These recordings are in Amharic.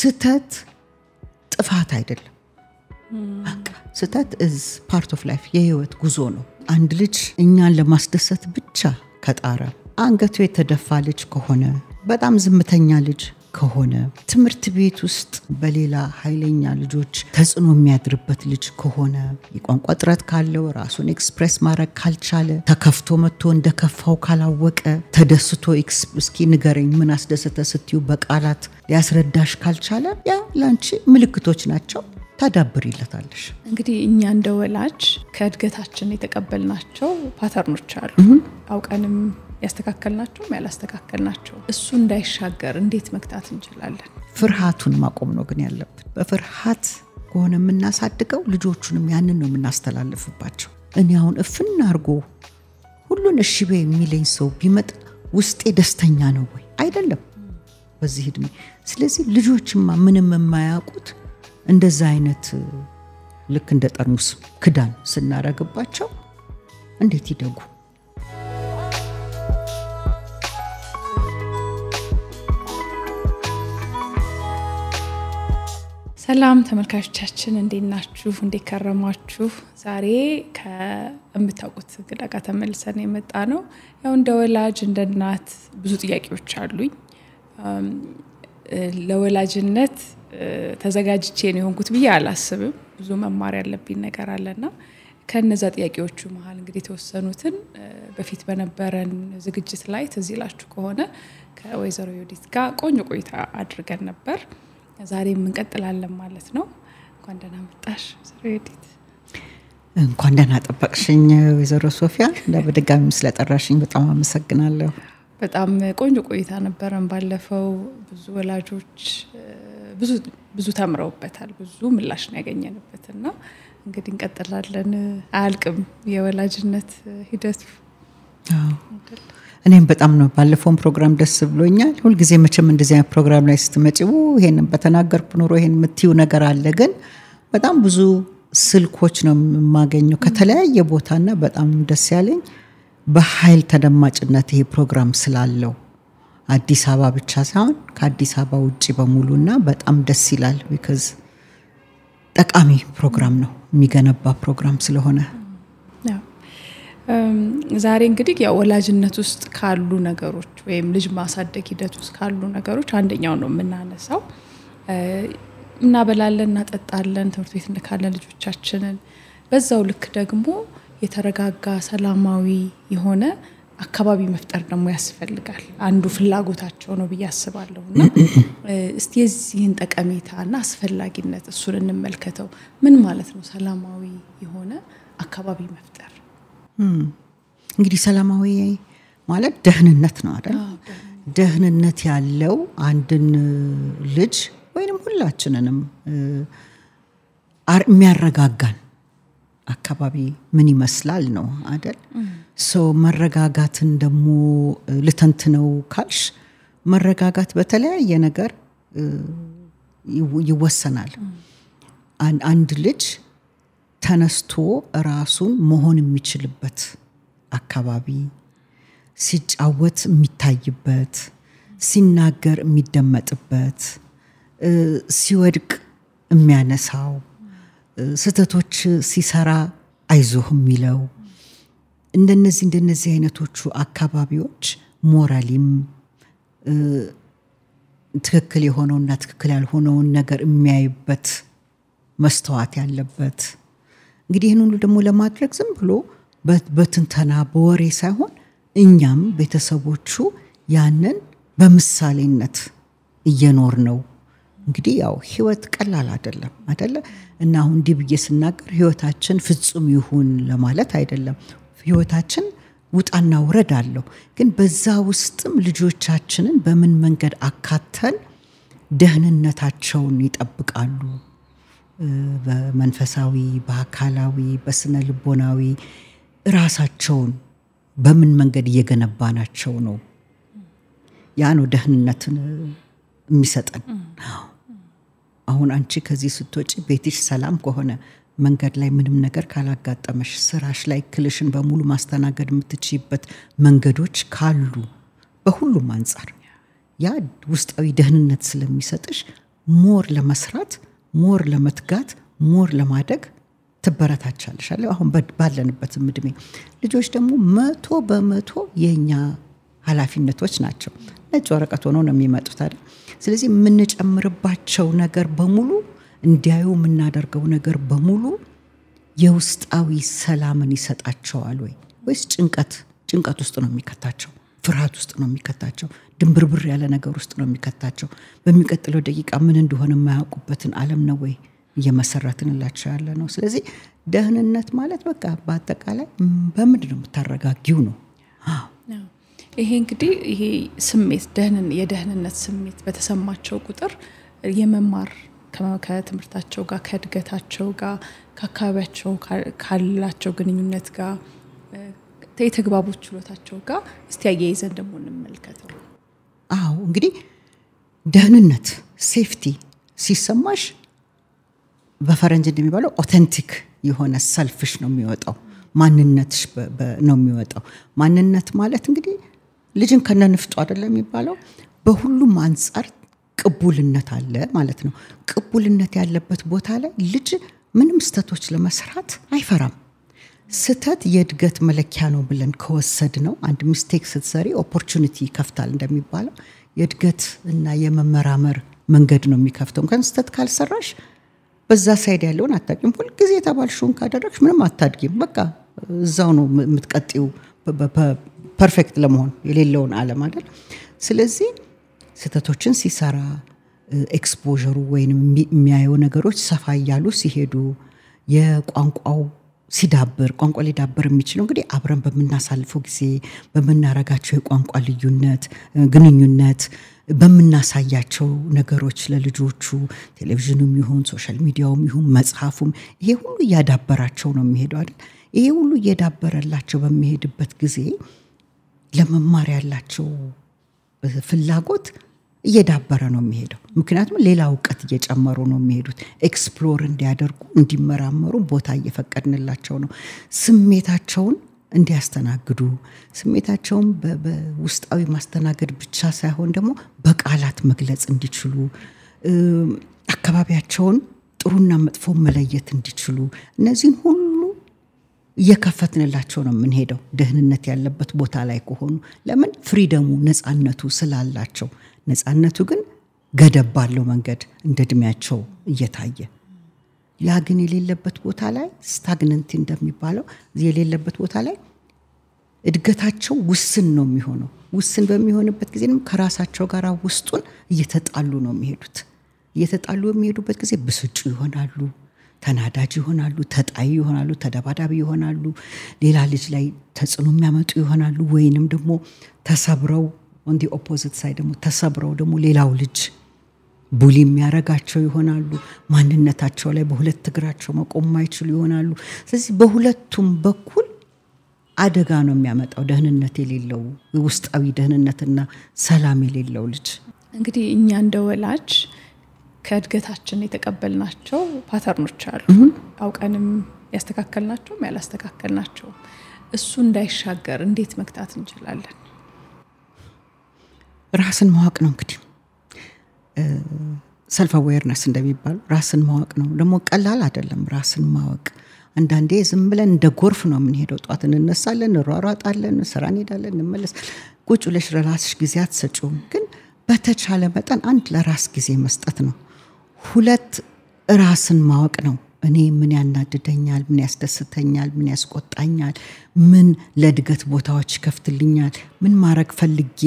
ስተት ጥፋት አይደለም በቃ ስተት is part of life የህይወት ጉዞ ነው አንድ ልጅ እኛን ለማስደሰት ብቻ ከጣረ አንገቱ የተደፋ ልጅ ከሆነ በጣም ዝምተኛ ልጅ ከሆነ ትምርት ቤት ውስጥ በሌላ ኃይለኛ ልጆች ተጽኖ የሚያድርበት ልጅ ከሆነ የቋንቋ ጥረት ካለው ራሱን ኤክስፕሬስ ማድረግ ካልቻለ ተከፍቶ መጥቶ እንደከፋው ካላወቀ ተደስቶ እስኪ ንገረኝ ምን አስደሰተ ስትዩ በቃላት ሊያስረዳሽ ካልቻለ ያ ላንቺ ምልክቶች ናቸው ታዳብሪለታለሽ እንግዲህ እኛ እንደወላጅ ከእድገታችን የተቀበልናቸው ፓተርኖች አሉ አውቀንም ያስተካከልናቸው ያላስተካከልናቸው እሱ እንዳይሻገር እንዴት መክታት እንችላለን ፍርሃቱን ማቆም ነው ግን ያለበት በፍርሃት ከሆነ ምናሳድገው ልጆቹንም ያንን ነው ምናስተላልፍባቸው እኔ አሁን እፍና አርጎ ሁሉን እሺ በይ የሚለኝ ሰው ቢመጣ ውስጤ ደስተኛ ነው ወይ አይደለም በዚህ እድሜ ስለዚህ ልጆችማ ምንም የማያውቁት እንደዛ አይነት ልክ እንደ ጠርሙስ ክዳን ስናረግባቸው እንዴት ይደጉ ሰላም ተመልካቾቻችን እንዴት ናችሁ እንዴት ከረማችሁ ዛሬ ከእምታውቁት ግዳ ጋር ተመልሰን የመጣ ነው ያው እንደ ወላጅ እንደ እናት ብዙ ጥያቄዎች አሉኝ ለወላጅነት ተዘጋጅቼ ነው የሆንኩት ብዬ አላስብም ብዙ መማር ያለብኝ ነገር አለና ከነዛ ጥያቄዎቹ መሃል እንግዲህ ተወሰኑትን በፊት በነበረን ዝግጅት ላይ ተዚላችሁ ከሆነ ከወይዘሮ ዮዲት ጋር ቆንጆ ቆይታ አድርገን ነበር ዛሬም እንቀጥላለን ማለት ነው እንኳን ደህና መጣሽ ወይዘሮ ዮዲት እንኳን ደህና ጠበቅሽኝ ወይዘሮ ሶፊያ ለበደጋሚ ስለጠራሽኝ በጣም አመሰግናለሁ በጣም ቆንጆ ቆይታ ነበረን ባለፈው ብዙ ወላጆች ብዙ ተምረውበታል ብዙ ምላሽ ነው ያገኘንበትና እንግዲህ እንቀጥላለን አልቅም የወላጅነት ሂደቱ እኔም በጣም ነው ባለፈው ፕሮግራም ደስ ብሎኛል ሁሉ ጊዜ መቼም እንደዚህ አይነት ፕሮግራም ላይ ስትመጪው ይሄንን በተናገርኩ ኑሮ ይሄን ምትዩ ነገር አለ ግን በጣም ብዙ ስልኮች ነው ማገኘው ከተለያየ ቦታና በጣም ደስ ያለኝ በኃይል ተደማጭነት ይሄ ፕሮግራም ስላለው አዲስ አበባ ብቻ ሳይሆን ከአዲስ አበባ ውጪ በሙሉና በጣም ደስ ይላል because ጠቃሚ ፕሮግራም ነው የሚገነባ ፕሮግራም ስለሆነ ዛሬ እንግዲህ ያው ወላጅነት ውስጥ ካሉ ነገሮች ወይም ልጅ ማሳደግ ሂደት ውስጥ ካሉ ነገሮች አንደኛው ነው የምናነሳው እና በላለን እናጠጣለን ትምህርት ቤት እንካለን ልጆቻችንን በዛው ልክ ደግሞ የተረጋጋ ሰላማዊ የሆነ አካባቢ መፍጠር ደግሞ ያስፈልጋል አንዱ ፍላጎታቸው ነው በያስባለሁና እስቲ የዚህን ጠቀሜታና አስፈላጊነት እሱን እንመልከተው ምን ማለት ነው ሰላማዊ የሆነ አካባቢ መፍጠር እንግዲህ ሰላማዊ ማለት ደህንነት ነው አይደል ደህንነት ያለው አንድን ልጅ ወይንም ሁላችንንም የሚያረጋጋን አካባቢ ምን ይመስላል ነው አይደል ሶ መረጋጋትን ደሞ ለተንትነው ካልሽ መረጋጋት በተለያየ ነገር ይወሰናል አንድ ልጅ ተነስቶ ራሱን መሆን የሚችልበት አካባቢ ሲጫወት የሚታይበት ሲናገር የሚደመጥበት ሲወድቅ የሚያነሳው ስተቶች ሲሰራ አይዞህ የሚለው እንደነዚህ አይነቶቹ አካባቢዎች ሞራሊም ትክክል የሆነውና ትክክል ያልሆነውን ነገር የሚያይበት መስተዋት ያለበት እንግዲህ ይሄን ሁሉ ደግሞ ለማድረግ ዝም ብሎ በትንተና በወሬ ሳይሆን እኛም ቤተሰቦቹ ያንን በምሳሌነት እየኖር ነው እንግዲህ ያው ህይወት ቀላል አይደለም አይደለ እና አሁን ዲብዬ ስናገር ህይወታችን ፍጹም ይሁን ለማለት አይደለም ህይወታችን ውጣና ወረድ አለው ግን በዛ ውስጥም ልጆቻችንን በምን መንገድ አካተን ደህንነታቸውን ይጠብቃሉ በመንፈሳዊ በአካላዊ በስነ ልቦናዊ ራሳቸውን በምን መንገድ እየገነባናቸው ነው ያ ነው ደህንነትን የሚሰጠን አሁን አንቺ ከዚህ ስትወጪ ቤትሽ ሰላም ከሆነ መንገድ ላይ ምንም ነገር ካላጋጠመሽ ስራሽ ላይ ክልሽን በሙሉ ማስተናገድ የምትችይበት መንገዶች ካሉ በሁሉም አንፃር ያ ውስጣዊ ደህንነት ስለሚሰጥሽ ሞር ለመስራት ሞር ለመትጋት ሞር ለማደግ ትበረታቻለሽ አይደል አሁን ባለንበት ምድሜ ልጆች ደግሞ 100% የኛ ኃላፊነቶች ናቸው ነጭ ወረቀት ሆኖ ነው የሚመጡት አይደል ስለዚህ የምንጨምርባቸው ነገር በሙሉ እንዲያዩ የምናደርገው ነገር በሙሉ የውስጣዊ ሰላምን ይሰጣቸዋል ወይስ ጭንቀት ውስጥ ነው የሚከታቸው ፍርሃት ውስጥ ነው የሚከታቸው ድንብርብር ያለ ነገር ውስጥ ነው የሚከታቸው በሚቀጥለው ደቂቃ ምን እንደሆነ የማያውቁበትን ዓለም ነው ወይ እየመሰረትንላቸው ያለ ነው ስለዚህ ደህንነት ማለት በቃ በአጠቃላይ በምንድን ነው የምታረጋጊው ነው ይሄ እንግዲህ ይሄ ስሜት የደህንነት ስሜት በተሰማቸው ቁጥር የመማር ከትምህርታቸው ጋር ከእድገታቸው ጋር ከአካባቢያቸው ካላቸው ግንኙነት ጋር የተግባቦት ችሎታቸው ጋር እስቲ ያያይዘን ደግሞ እንመልከተው እንግዲህ ደህንነት ሴፍቲ ሲሰማሽ በፈረንጅ እንደሚባለው ኦተንቲክ የሆነ ሰልፍሽ ነው የሚወጣው ማንነትሽ ነው የሚወጣው ማንነት ማለት እንግዲህ ልጅን ከነንፍጡ አይደለም የሚባለው በሁሉም አንፃር ቅቡልነት አለ ማለት ነው ቅቡልነት ያለበት ቦታ ላይ ልጅ ምንም ስተቶች ለመስራት አይፈራም ስተት የእድገት መለኪያ ነው ብለን ከወሰድ ነው አንድ ሚስቴክ ስትሰሪ ኦፖርቹኒቲ ይከፍታል እንደሚባለው የእድገት እና የመመራመር መንገድ ነው የሚከፍተው እንኳን ስተት ካልሰራሽ በዛ ሳይድ ያለውን አታቂም ሁሉ ጊዜ ተባልሽውን ካደረግሽ ምንም አታድጊም በቃ እዛው ነው የምትቀጥዩ ፐርፌክት ለመሆን የሌለውን ዓለም አይደል ስለዚህ ስተቶችን ሲሰራ ኤክስፖዠሩ ወይንም የሚያየው ነገሮች ሰፋ ያሉ ሲሄዱ የቋንቋው ሲዳብር ቋንቋ ሊዳብር የሚችለው እንግዲህ አብረን በመናሳልፈው ጊዜ በመናረጋቸው የቋንቋ ልዩነት ግንኙነት በመናሳያቸው ነገሮች ለልጆቹ ቴሌቪዥኑም ይሁን ሶሻል ሚዲያውም ይሁን መጽሐፉም ይሄ ሁሉ ያዳበራቸው ነው የሚሄደው አይደል ይሄ ሁሉ እየዳበረላቸው በሚሄድበት ጊዜ ለመማር ያላቸው ፍላጎት እየዳበረ ነው የሚሄደው ምክንያቱም ሌላ ዕውቀት እየጨመሩ ነው የሚሄዱት ኤክስፕሎር እንዲያደርጉ እንዲመራመሩ ቦታ እየፈቀድንላቸው ነው ስሜታቸውን እንዲያስተናግዱ ስሜታቸውን በውስጣዊ ማስተናገድ ብቻ ሳይሆን ደግሞ በቃላት መግለጽ እንዲችሉ አካባቢያቸውን ጥሩና መጥፎ መለየት እንዲችሉ እነዚህን ሁሉ እየከፈትንላቸው ነው የምንሄደው ደህንነት ያለበት ቦታ ላይ ከሆኑ ለምን ፍሪደሙ ነፃነቱ ስላላቸው ነፃነቱ ግን ገደብ ባለው መንገድ እንደድሚያቸው እየታየ ያ ግን የሌለበት ቦታ ላይ ስታግነንት እንደሚባለው የሌለበት ቦታ ላይ እድገታቸው ውስን ነው የሚሆነው ውስን በሚሆንበት ጊዜም ከራሳቸው ጋር ውስጡን እየተጣሉ ነው የሚሄዱት እየተጣሉ የሚሄዱበት ጊዜ ብስጩ ይሆናሉ ተናዳጅ ይሆናሉ ተጣይ ይሆናሉ ተደባዳቢ ይሆናሉ ሌላ ልጅ ላይ ተጽዕኖ የሚያመጡ ይሆናሉ ወይንም ደግሞ ተሰብረው on the opposite side ደግሞ ተሰብረው ደግሞ ሌላው ልጅ ቡሊ የሚያረጋቸው ይሆናሉ ማንነታቸው ላይ በሁለት እግራቸው መቆም ማይችሉ ይሆናሉ ስለዚህ በሁለቱም በኩል አደጋ ነው የሚያመጣው ደህንነት የሌለው ውስጣዊ ደህንነትና ሰላም የሌለው ልጅ እንግዲህ እኛ እንደወላጅ ከእድገታችን የተቀበልናቸው ፓተርኖች አሉ አውቀንም ያስተካከልናቸው ያላስተካከልናቸው እሱ እንዳይሻገር እንዴት መክታት እንችላለን ራስን ማወቅ ነው እንግዲህ ሰልፍ አዌርነስ እንደሚባል ራስን ማወቅ ነው ደግሞ ቀላል አይደለም ራስን ማወቅ አንዳንዴ ዝም ብለን እንደ ጎርፍ ነው የምንሄደው ጧት እንነሳለን እንሯሯጣለን ስራ እንሄዳለን እንመለስ ቁጭ ብለሽ ለራስሽ ጊዜ አትሰጪውም ግን በተቻለ መጠን አንድ ለራስ ጊዜ መስጠት ነው ሁለት ራስን ማወቅ ነው እኔ ምን ያናድደኛል ምን ያስደስተኛል ምን ያስቆጣኛል ምን ለድገት ቦታዎች ከፍትልኛል ምን ማረግ ፈልጌ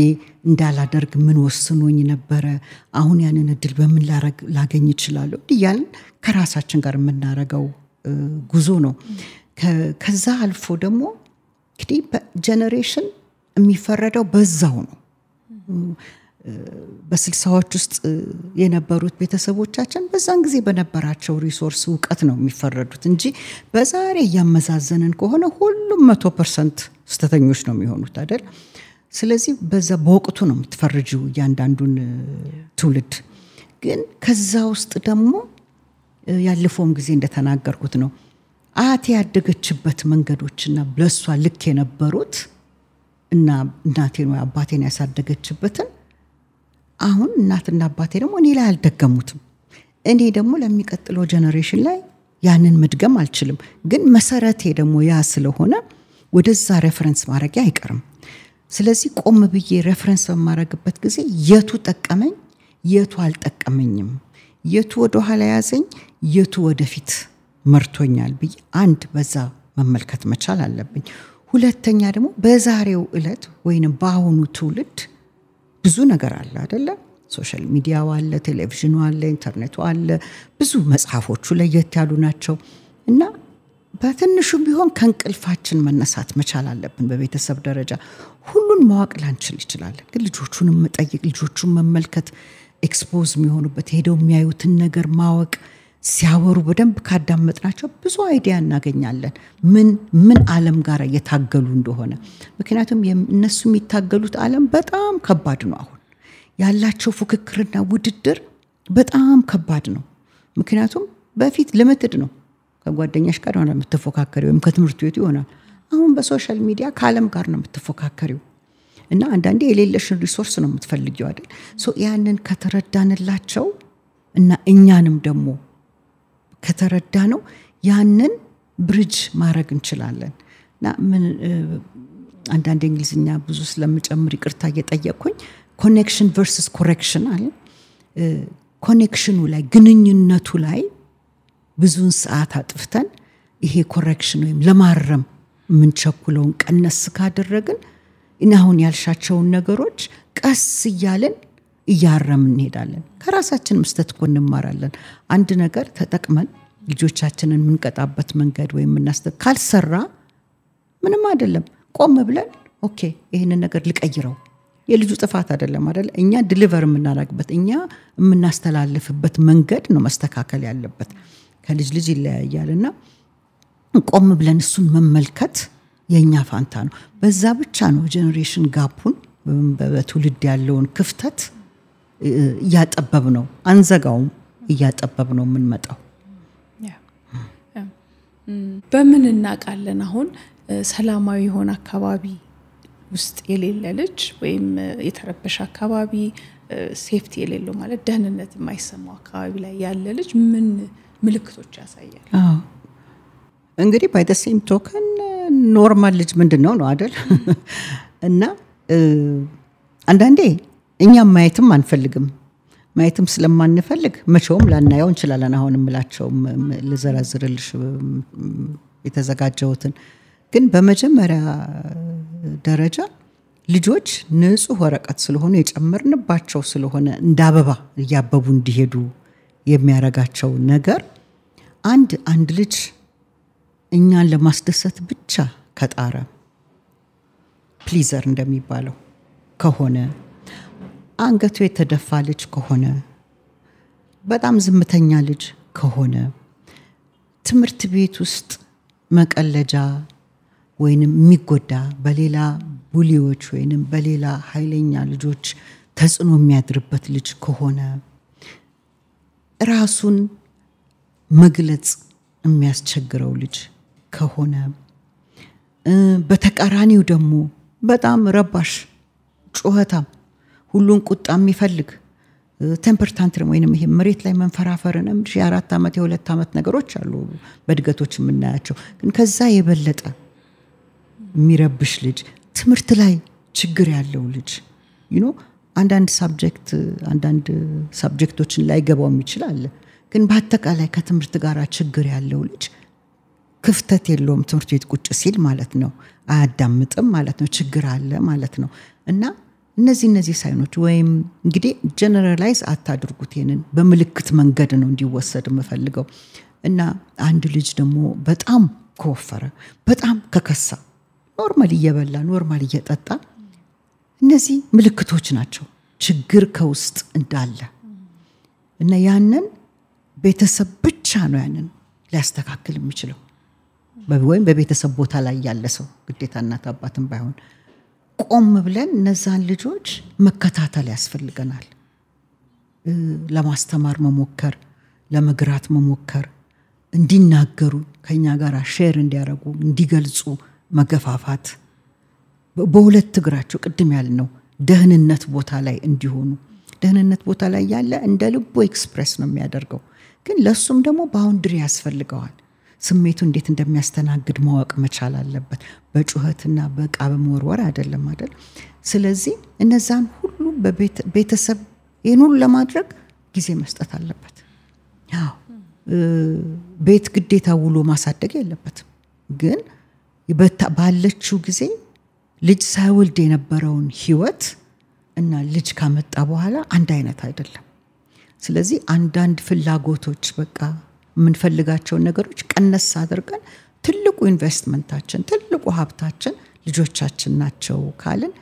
እንዳላደርግ ምን ወስኖኝ ነበር አሁን ያንን እድል በምን ላገኝ ይችላል ይያል ከራሳችን ጋር የምናረጋው ጉዞ ነው ከዛ አልፎ ደግሞ እንግዲህ በጀነሬሽን የሚፈረደው በዛው ነው በ60ዎች ውስጥ የነበሩት ቤተሰቦቻችን በዛን ጊዜ በነበራቸው ሪሶርስ ዕውቀት ነው የሚፈረዱት እንጂ በዛሬ ያመዛዘነን ከሆነ ሁሉም 100% ስተተኞች ነው የሚሆኑት አይደል ስለዚህ በዛ በወቅቱ ነው የምትፈርጂው ያንዳንዱን ትውልድ ግን ከዛ ውስጥ ደግሞ ያለፈውም ጊዜ እንደተናገርኩት ነው አያቴ ያደገችበት መንገዶችና ብለሷ ልክ የነበሩት እና እናቴን ወይ አባቴን ያሳደገችበትን አሁን እናትና አባቴ ደግሞ እኔ ላይ አልደገሙትም እኔ ደግሞ ለሚቀጥለው ጄነሬሽን ላይ ያንን መድገም አልችልም ግን መሰረቴ ደግሞ ያ ስለሆነ ወደዛ ሬፈረንስ ማድረግ አይቀርም ስለዚህ ቆም ብዬ ሬፈረንስ በማድረግበት ጊዜ የቱ ጠቀመኝ የቱ አልጠቀመኝም የቱ ወደ ኋላ ያዘኝ የቱ ወደፊት መርቶኛል ብዬ አንድ በዛ መመልከት መቻል አለብኝ ሁለተኛ ደግሞ በዛሬው ዕለት ወይንም ባሁኑ ትውልድ ብዙ ነገር አለ አይደለ ሶሻል ሚዲያ አለ ቴሌቪዥኑ አለ ኢንተርኔቱ አለ ብዙ መጽሐፎቹ ለየት ያሉ ናቸው እና በትንሹ ቢሆን ከንቅልፋችን መነሳት መቻል አለብን በቤተሰብ ደረጃ ሁሉን ማወቅ ላንችል ይችላል ግን ልጆቹን መጠየቅ ልጆቹን መመልከት ኤክስፖዝ የሚሆኑበት ሄደው የሚያዩትን ነገር ማወቅ ሲያወሩ በደንብ ካዳመጥናቸው ብዙ አይዲያ እናገኛለን ምን ዓለም ጋር እየታገሉ እንደሆነ ምክንያቱም እነሱ የሚታገሉት ዓለም በጣም ከባድ ነው አሁን ያላቸው ፉክክርና ውድድር በጣም ከባድ ነው ምክንያቱም በፊት ሊሚትድ ነው ከጓደኛሽ ጋር ነው የምትፎካከሪው ወይም ከትምህርት ቤቱ ይሆናል አሁን በሶሻል ሚዲያ ከዓለም ጋር ነው የምትፎካከሪው እና አንዳንዴ የሌለሽን ሪሶርስ ነው የምትፈልጊው አይደል ያንን ከተረዳንላቸው እና እኛንም ደግሞ ከተረዳነው ያንን ብሪጅ ማድረግ እንችላለን እና ምን አንዳንድ እንግሊዝኛ ብዙ ስለምጨምር ይቅርታ እየጠየቅኩኝ ኮኔክሽን ቨርሰስ ኮሬክሽን አለ ኮኔክሽኑ ላይ ግንኙነቱ ላይ ብዙን ሰዓት አጥፍተን ይሄ ኮሬክሽን ወይም ለማረም ምን ቸኩለውን ቀነስ ካደረግን እናሁን ያልሻቸውን ነገሮች ቀስ እያለን እያረምን እንሄዳለን ከራሳችን መስተት እንማራለን አንድ ነገር ተጠቅመን ልጆቻችንን ምንቀጣበት መንገድ ወይ ምናስተካክል ሰራ ምንም አይደለም ቆም ብለን ኦኬ ይሄንን ነገር ልቀይረው የልጁ ጥፋት አይደለም አይደል እኛ ዲሊቨር ምናደርግበት እኛ ምናስተላልፍበት መንገድ ነው መስተካከል ያለበት ከልጅ ልጅ ይለያያልና ቆም ብለን እሱን መመልከት የኛ ፋንታ ነው በዛ ብቻ ነው ጄነሬሽን ጋፑን በትውልድ ያለውን ክፍተት ያጠበብ ነው አንዘጋውም ያጠበብ ነው ምንመጣው በምን እናቃለን አሁን ሰላማዊ ሆነ አካባቢ ውስጥ የሌለ ልጅ ወይም የተረበሸ አካባቢ ሴፍቲ የሌለው ማለት ደህንነት የማይሰማው አካባቢ ላይ ያለ ልጅ ምን ምልክቶች ያሳያል እንግዲህ by the same token ኖርማል ልጅ ምንድነው ነው አይደል እና አንዳንዴ እኛም ማየትም አንፈልግም ማየትም ስለማንፈልግ መቼውም ላናየው እንችላለን አሁን እምላቸው ለዘራዝርልሽ የተዘጋጀውትን ግን በመጀመሪያ ደረጃ ልጆች ንጹህ ወረቀት ስለሆነ የጨመርንባቸው ስለሆነ እንዳበባ ያበቡ እንዲሄዱ የሚያረጋቸው ነገር አንድ ልጅ እኛን ለማስደሰት ብቻ ከጣረ ፕሊዘር እንደሚባለው ከሆነ አንገቱ የተደፋ ልጅ ከሆነ በጣም ዝምተኛ ልጅ ከሆነ ትምህርት ቤት ውስጥ መቀለጃ ወይንም የሚጎዳ በሌላ ቡሊዎች ወይንም በሌላ ኃይለኛ ልጆች ተጽዕኖ የሚያድርበት ልጅ ከሆነ ራሱን መግለጽ የሚያስቸግረው ልጅ ከሆነ በተቃራኒው ደግሞ በጣም ረባሽ ጩኸታም ሁሉን ቁጣ የሚፈልግ ቴምፐር ታንትረም ወይንም ይሄ መሬት ላይ መንፈራፈርንም የ4 አመት የ2 አመት ነገሮች አሉ በእድገቶች የምናያቸው ግን ከዛ የበለጠ የሚረብሽ ልጅ ትምህርት ላይ ችግር ያለው ልጅ አንዳንድ ሳብጀክቶችን ላይ ገባው ይችላል ግን በአጠቃላይ ከትምህርት ጋር ችግር ያለው ልጅ ክፍተት የለውም ትምህርት ቤት ቁጭ ሲል ማለት ነው አያዳምጥም ማለት ነው ችግር አለ ማለት ነው እና እነዚህ ሳይኖች ወይም እንግዲህ ጀነራላይዝ አታድርጉት ይሄንን በመልክት መንገድ ነው እንዲወሰድ መፈልገው እና አንድ ልጅ ደግሞ በጣም ከወፈረ በጣም ከከሳ ኖርማል እየበላ ኖርማል እየጠጣ እነዚህ ምልክቶች ናቸው ችግር ከውስጥ እንዳለ እና ያንን ቤተሰብ ብቻ ነው ያንን ሊያስተካክል የሚችለው ወይም በቤተሰብ ቦታ ላይ ያለ ሰው ግዴታ እናት አባትም ባይሆን ቆም ብለን እነዛን ልጆች መከታተል ያስፈልገናል ለማስተማር መሞከር ለመግራት መሞከር እንዲናገሩ ከኛ ጋር ሼር እንዲያረጉ እንዲገልጹ መገፋፋት በሁለት እግራቸው ቅድም ያልነው ደህንነት ቦታ ላይ እንዲሆኑ ደህንነት ቦታ ላይ ያለ እንደ ልቦ ኤክስፕሬስ ነው የሚያደርገው ግን ለሱም ደግሞ ባውንድሪ ያስፈልገዋል ስሜቱ እንዴት እንደሚያስተናግድ ማወቅ መቻል አለበት በጩኸትና በቃ በመወርወር አይደለም አይደል ስለዚህ እነዛን ሁሉ በቤተሰብ ይሄን ሁሉ ለማድረግ ጊዜ መስጠት አለበት ያው ቤት ግዴታ ውሎ ማሳደግ የለበትም ግን ባለችው ጊዜ ልጅ ሳይወልድ የነበረውን ህይወት እና ልጅ ካመጣ በኋላ አንድ አይነት አይደለም ስለዚህ አንዳንድ ፍላጎቶች በቃ ምን ፈልጋቸው ነገሮች ቀነስ አድርገን ትልቁ ኢንቨስትመንታችን ትልቁ ሀብታችን ልጆቻችን ናቸው ካልን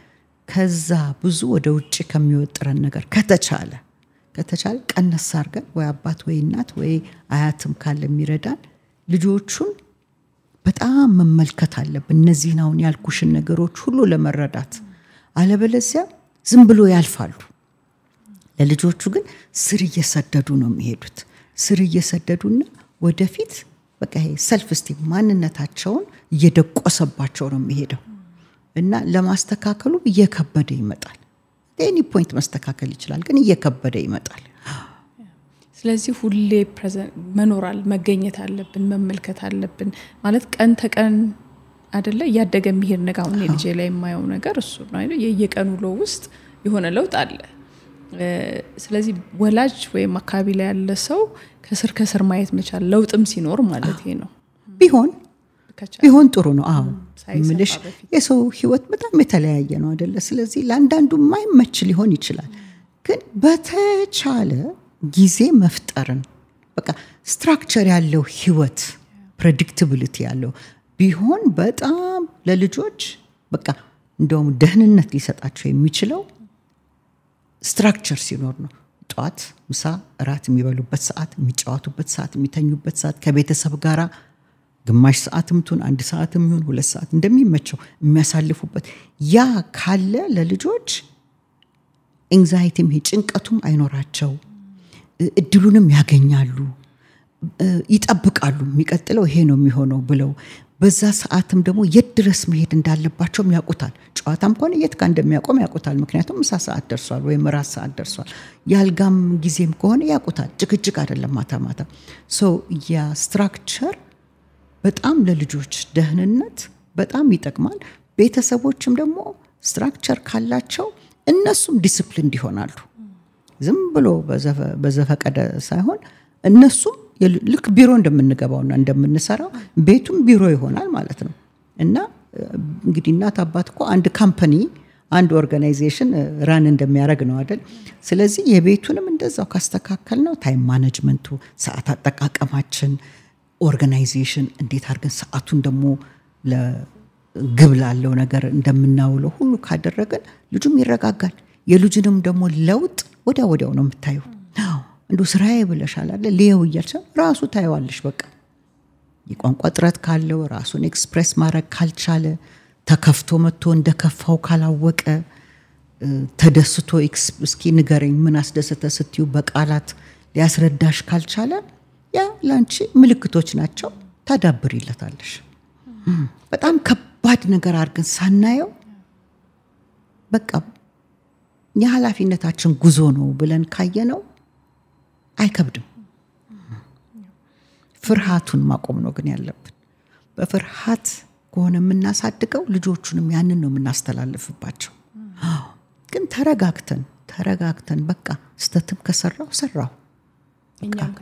ከዛ ብዙ ወደ ውጪ ከሚወጥረን ነገር ከተቻለ ቀነስ አድርገን ወይ አባት ወይ እናት ወይ አያትም ካለ የሚረዳን ልጆቹን በጣም መመልከት አለብን እነዚህን አሁን ያልኩሽን ነገሮች ሁሉ ለመረዳት አለበለዚያ ዝም ብሎ ያልፋሉ ለልጆቹ ግን ስር እየሰደዱ ነው የሚሄዱት ስር እየሰደዱና ወደፊት በቃ ይሄ ሰልፍ ስቲም ማንነታቸውን እየደቆሰባቸው ነው የሚሄደው እና ለማስተካከሉ እየከበደ ይመጣል ኤኒ ፖይንት መስተካከል ይችላል ግን እየከበደ ይመጣል ስለዚህ ሁሌ መኖራል መገኘት አለብን መመልከት አለብን ማለት ቀን ተቀን አይደለ ያደገ የሚሄድ ነገር አሁን ልጅ ላይ የማየው ነገር እሱ ነው አይደል የየቀኑ ውሎ ውስጥ የሆነ ለውጥ አለ ስለዚህ ወላጅ ወይ አካባቢ ላይ ያለ ሰው ከስር ማየት መቻል ለውጥም ሲኖር ማለት ነው ቢሆን ጥሩ ነው አዎ ምልሽ የሰው ህይወት በጣም የተለያየ ነው አይደለ ስለዚህ ለአንዳንዱ ማይመች ሊሆን ይችላል ግን በተቻለ ጊዜ መፍጠርን በቃ ስትራክቸር ያለው ህይወት ፕሬዲክታቢሊቲ ያለው ቢሆን በጣም ለልጆች በቃ እንደውም ደህንነት ሊሰጣቸው የሚችለው ስትራክቸር ሲኖር ነው ጧት ምሳ ራት የሚበሉበት ሰዓት የሚጫወቱበት ሰዓት የሚተኙበት ሰዓት ከቤተሰብ ጋራ ግማሽ ሰዓትም ቱን አንድ ሰዓትም ይሁን 2 ሰዓት እንደሚመቸው የሚያሳልፉበት ያ ካለ ለልጆች ኤንዛይቲም ጭንቀቱም አይኖራቸው እድሉንም ያገኛሉ ይጠብቃሉ የሚቀጥለው ይሄ ነው የሚሆነው ብለው በዛ ሰዓትም ደግሞ የት ድረስ መሄድ እንዳለባቸው ያውቁታል ጨዋታም ከሆነ የት ጋር እንደሚያቆም ያውቁታል ምክንያቱም ምሳ ሰዓት ደርሷል ወይ ምራት ሰዓት ደርሷል ያልጋም ጊዜም ከሆነ ያውቁታል ጭቅጭቅ አይደለም ማታ ሶ ያ ስትራክቸር በጣም ለልጆች ደህንነት በጣም ይጠቅማል ቤተሰቦችም ደግሞ ስትራክቸር ካላቸው እነሱም ዲሲፕሊን ይሆናሉ ዝም ብሎ በዘፈቀደ ሳይሆን እነሱም ልክ ቢሮ እንደምንገባውና እንደምንሰራው ቤቱም ቢሮ ይሆናል ማለት ነው እና እንግዲህ እናት አባት እኮ አንድ ካምፓኒ አንድ ኦርጋናይዜሽን ራን እንደሚያደርግ ነው አይደል ስለዚህ የቤቱንም እንደዛው ካስተካከል ነው ታይም ማኔጅመንቱ ሰዓት አጠቃቀማችን ኦርጋናይዜሽን እንዴት አድርገን ሰዓቱን ደግሞ ለግብ ላለው ነገር እንደምናውለው ሁሉ ካደረገን ልጁም ይረጋጋል የልጁንም ደግሞ ለውጥ ወዲያው ነው የምታየው እንዱ ስራዬ ብለሻል አይደል ሊየው ይያልሽ ራሱ ታየዋለሽ በቃ የቋንቋ ጥረት ካለው ራሱን ኤክስፕሬስ ማድረግ ካልቻለ ተከፍቶ መጥቶ እንደከፋው ካላወቀ ተደስቶ እስኪ ንገረኝ ምን አስደሰተ ስትዩ በቃላት ሊያስረዳሽ ካልቻለ ያ ላንቺ ምልክቶች ናቸው ታዳብሪለታለሽ በጣም ከባድ ነገር አድርገን ሳናየው በቃ የኃላፊነታችን ጉዞ ነው ብለን ካየነው አይከብድም ፍርሃቱን ማቆም ነው ግን ያለብን በፍርሃት ከሆነ የምናሳድገው ልጆቹንም ያንን ነው የምናስተላልፍባቸው ግን ተረጋግተን በቃ ስተትም ከሰራው እኛም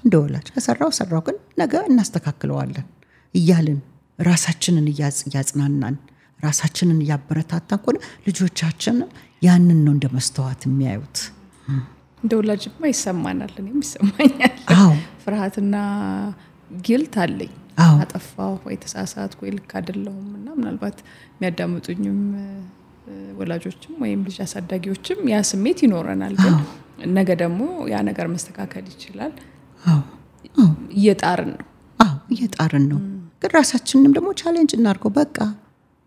እንደወላጅ ከሰራው ግን ነገ እናስተካክለዋለን እያልን ራሳችንን ያጽናናን ራሳችንን ያበረታታን ከሆነ ልጆቻችን ያንን ነው እንደመስተዋት የሚያዩት እንደወላጅማ ይሰማናል እኔም ይሰማኛል ፍርሃትና ጊልት አለኝ አጠፋው ወይ ተሳሳትኩ ወይ ልክ አይደለሁምና ምናልባት የሚያዳምጡኝም ወላጆችም ወይም ልጅ አሳዳጊዎችም ያ ስሜት ይኖረናል ግን ነገ ደግሞ ያ ነገር መስተካከል ይችላል እየጣርን ነው ግን ራሳችንንም ደግሞ ቻሌንጅ እናርገው በቃ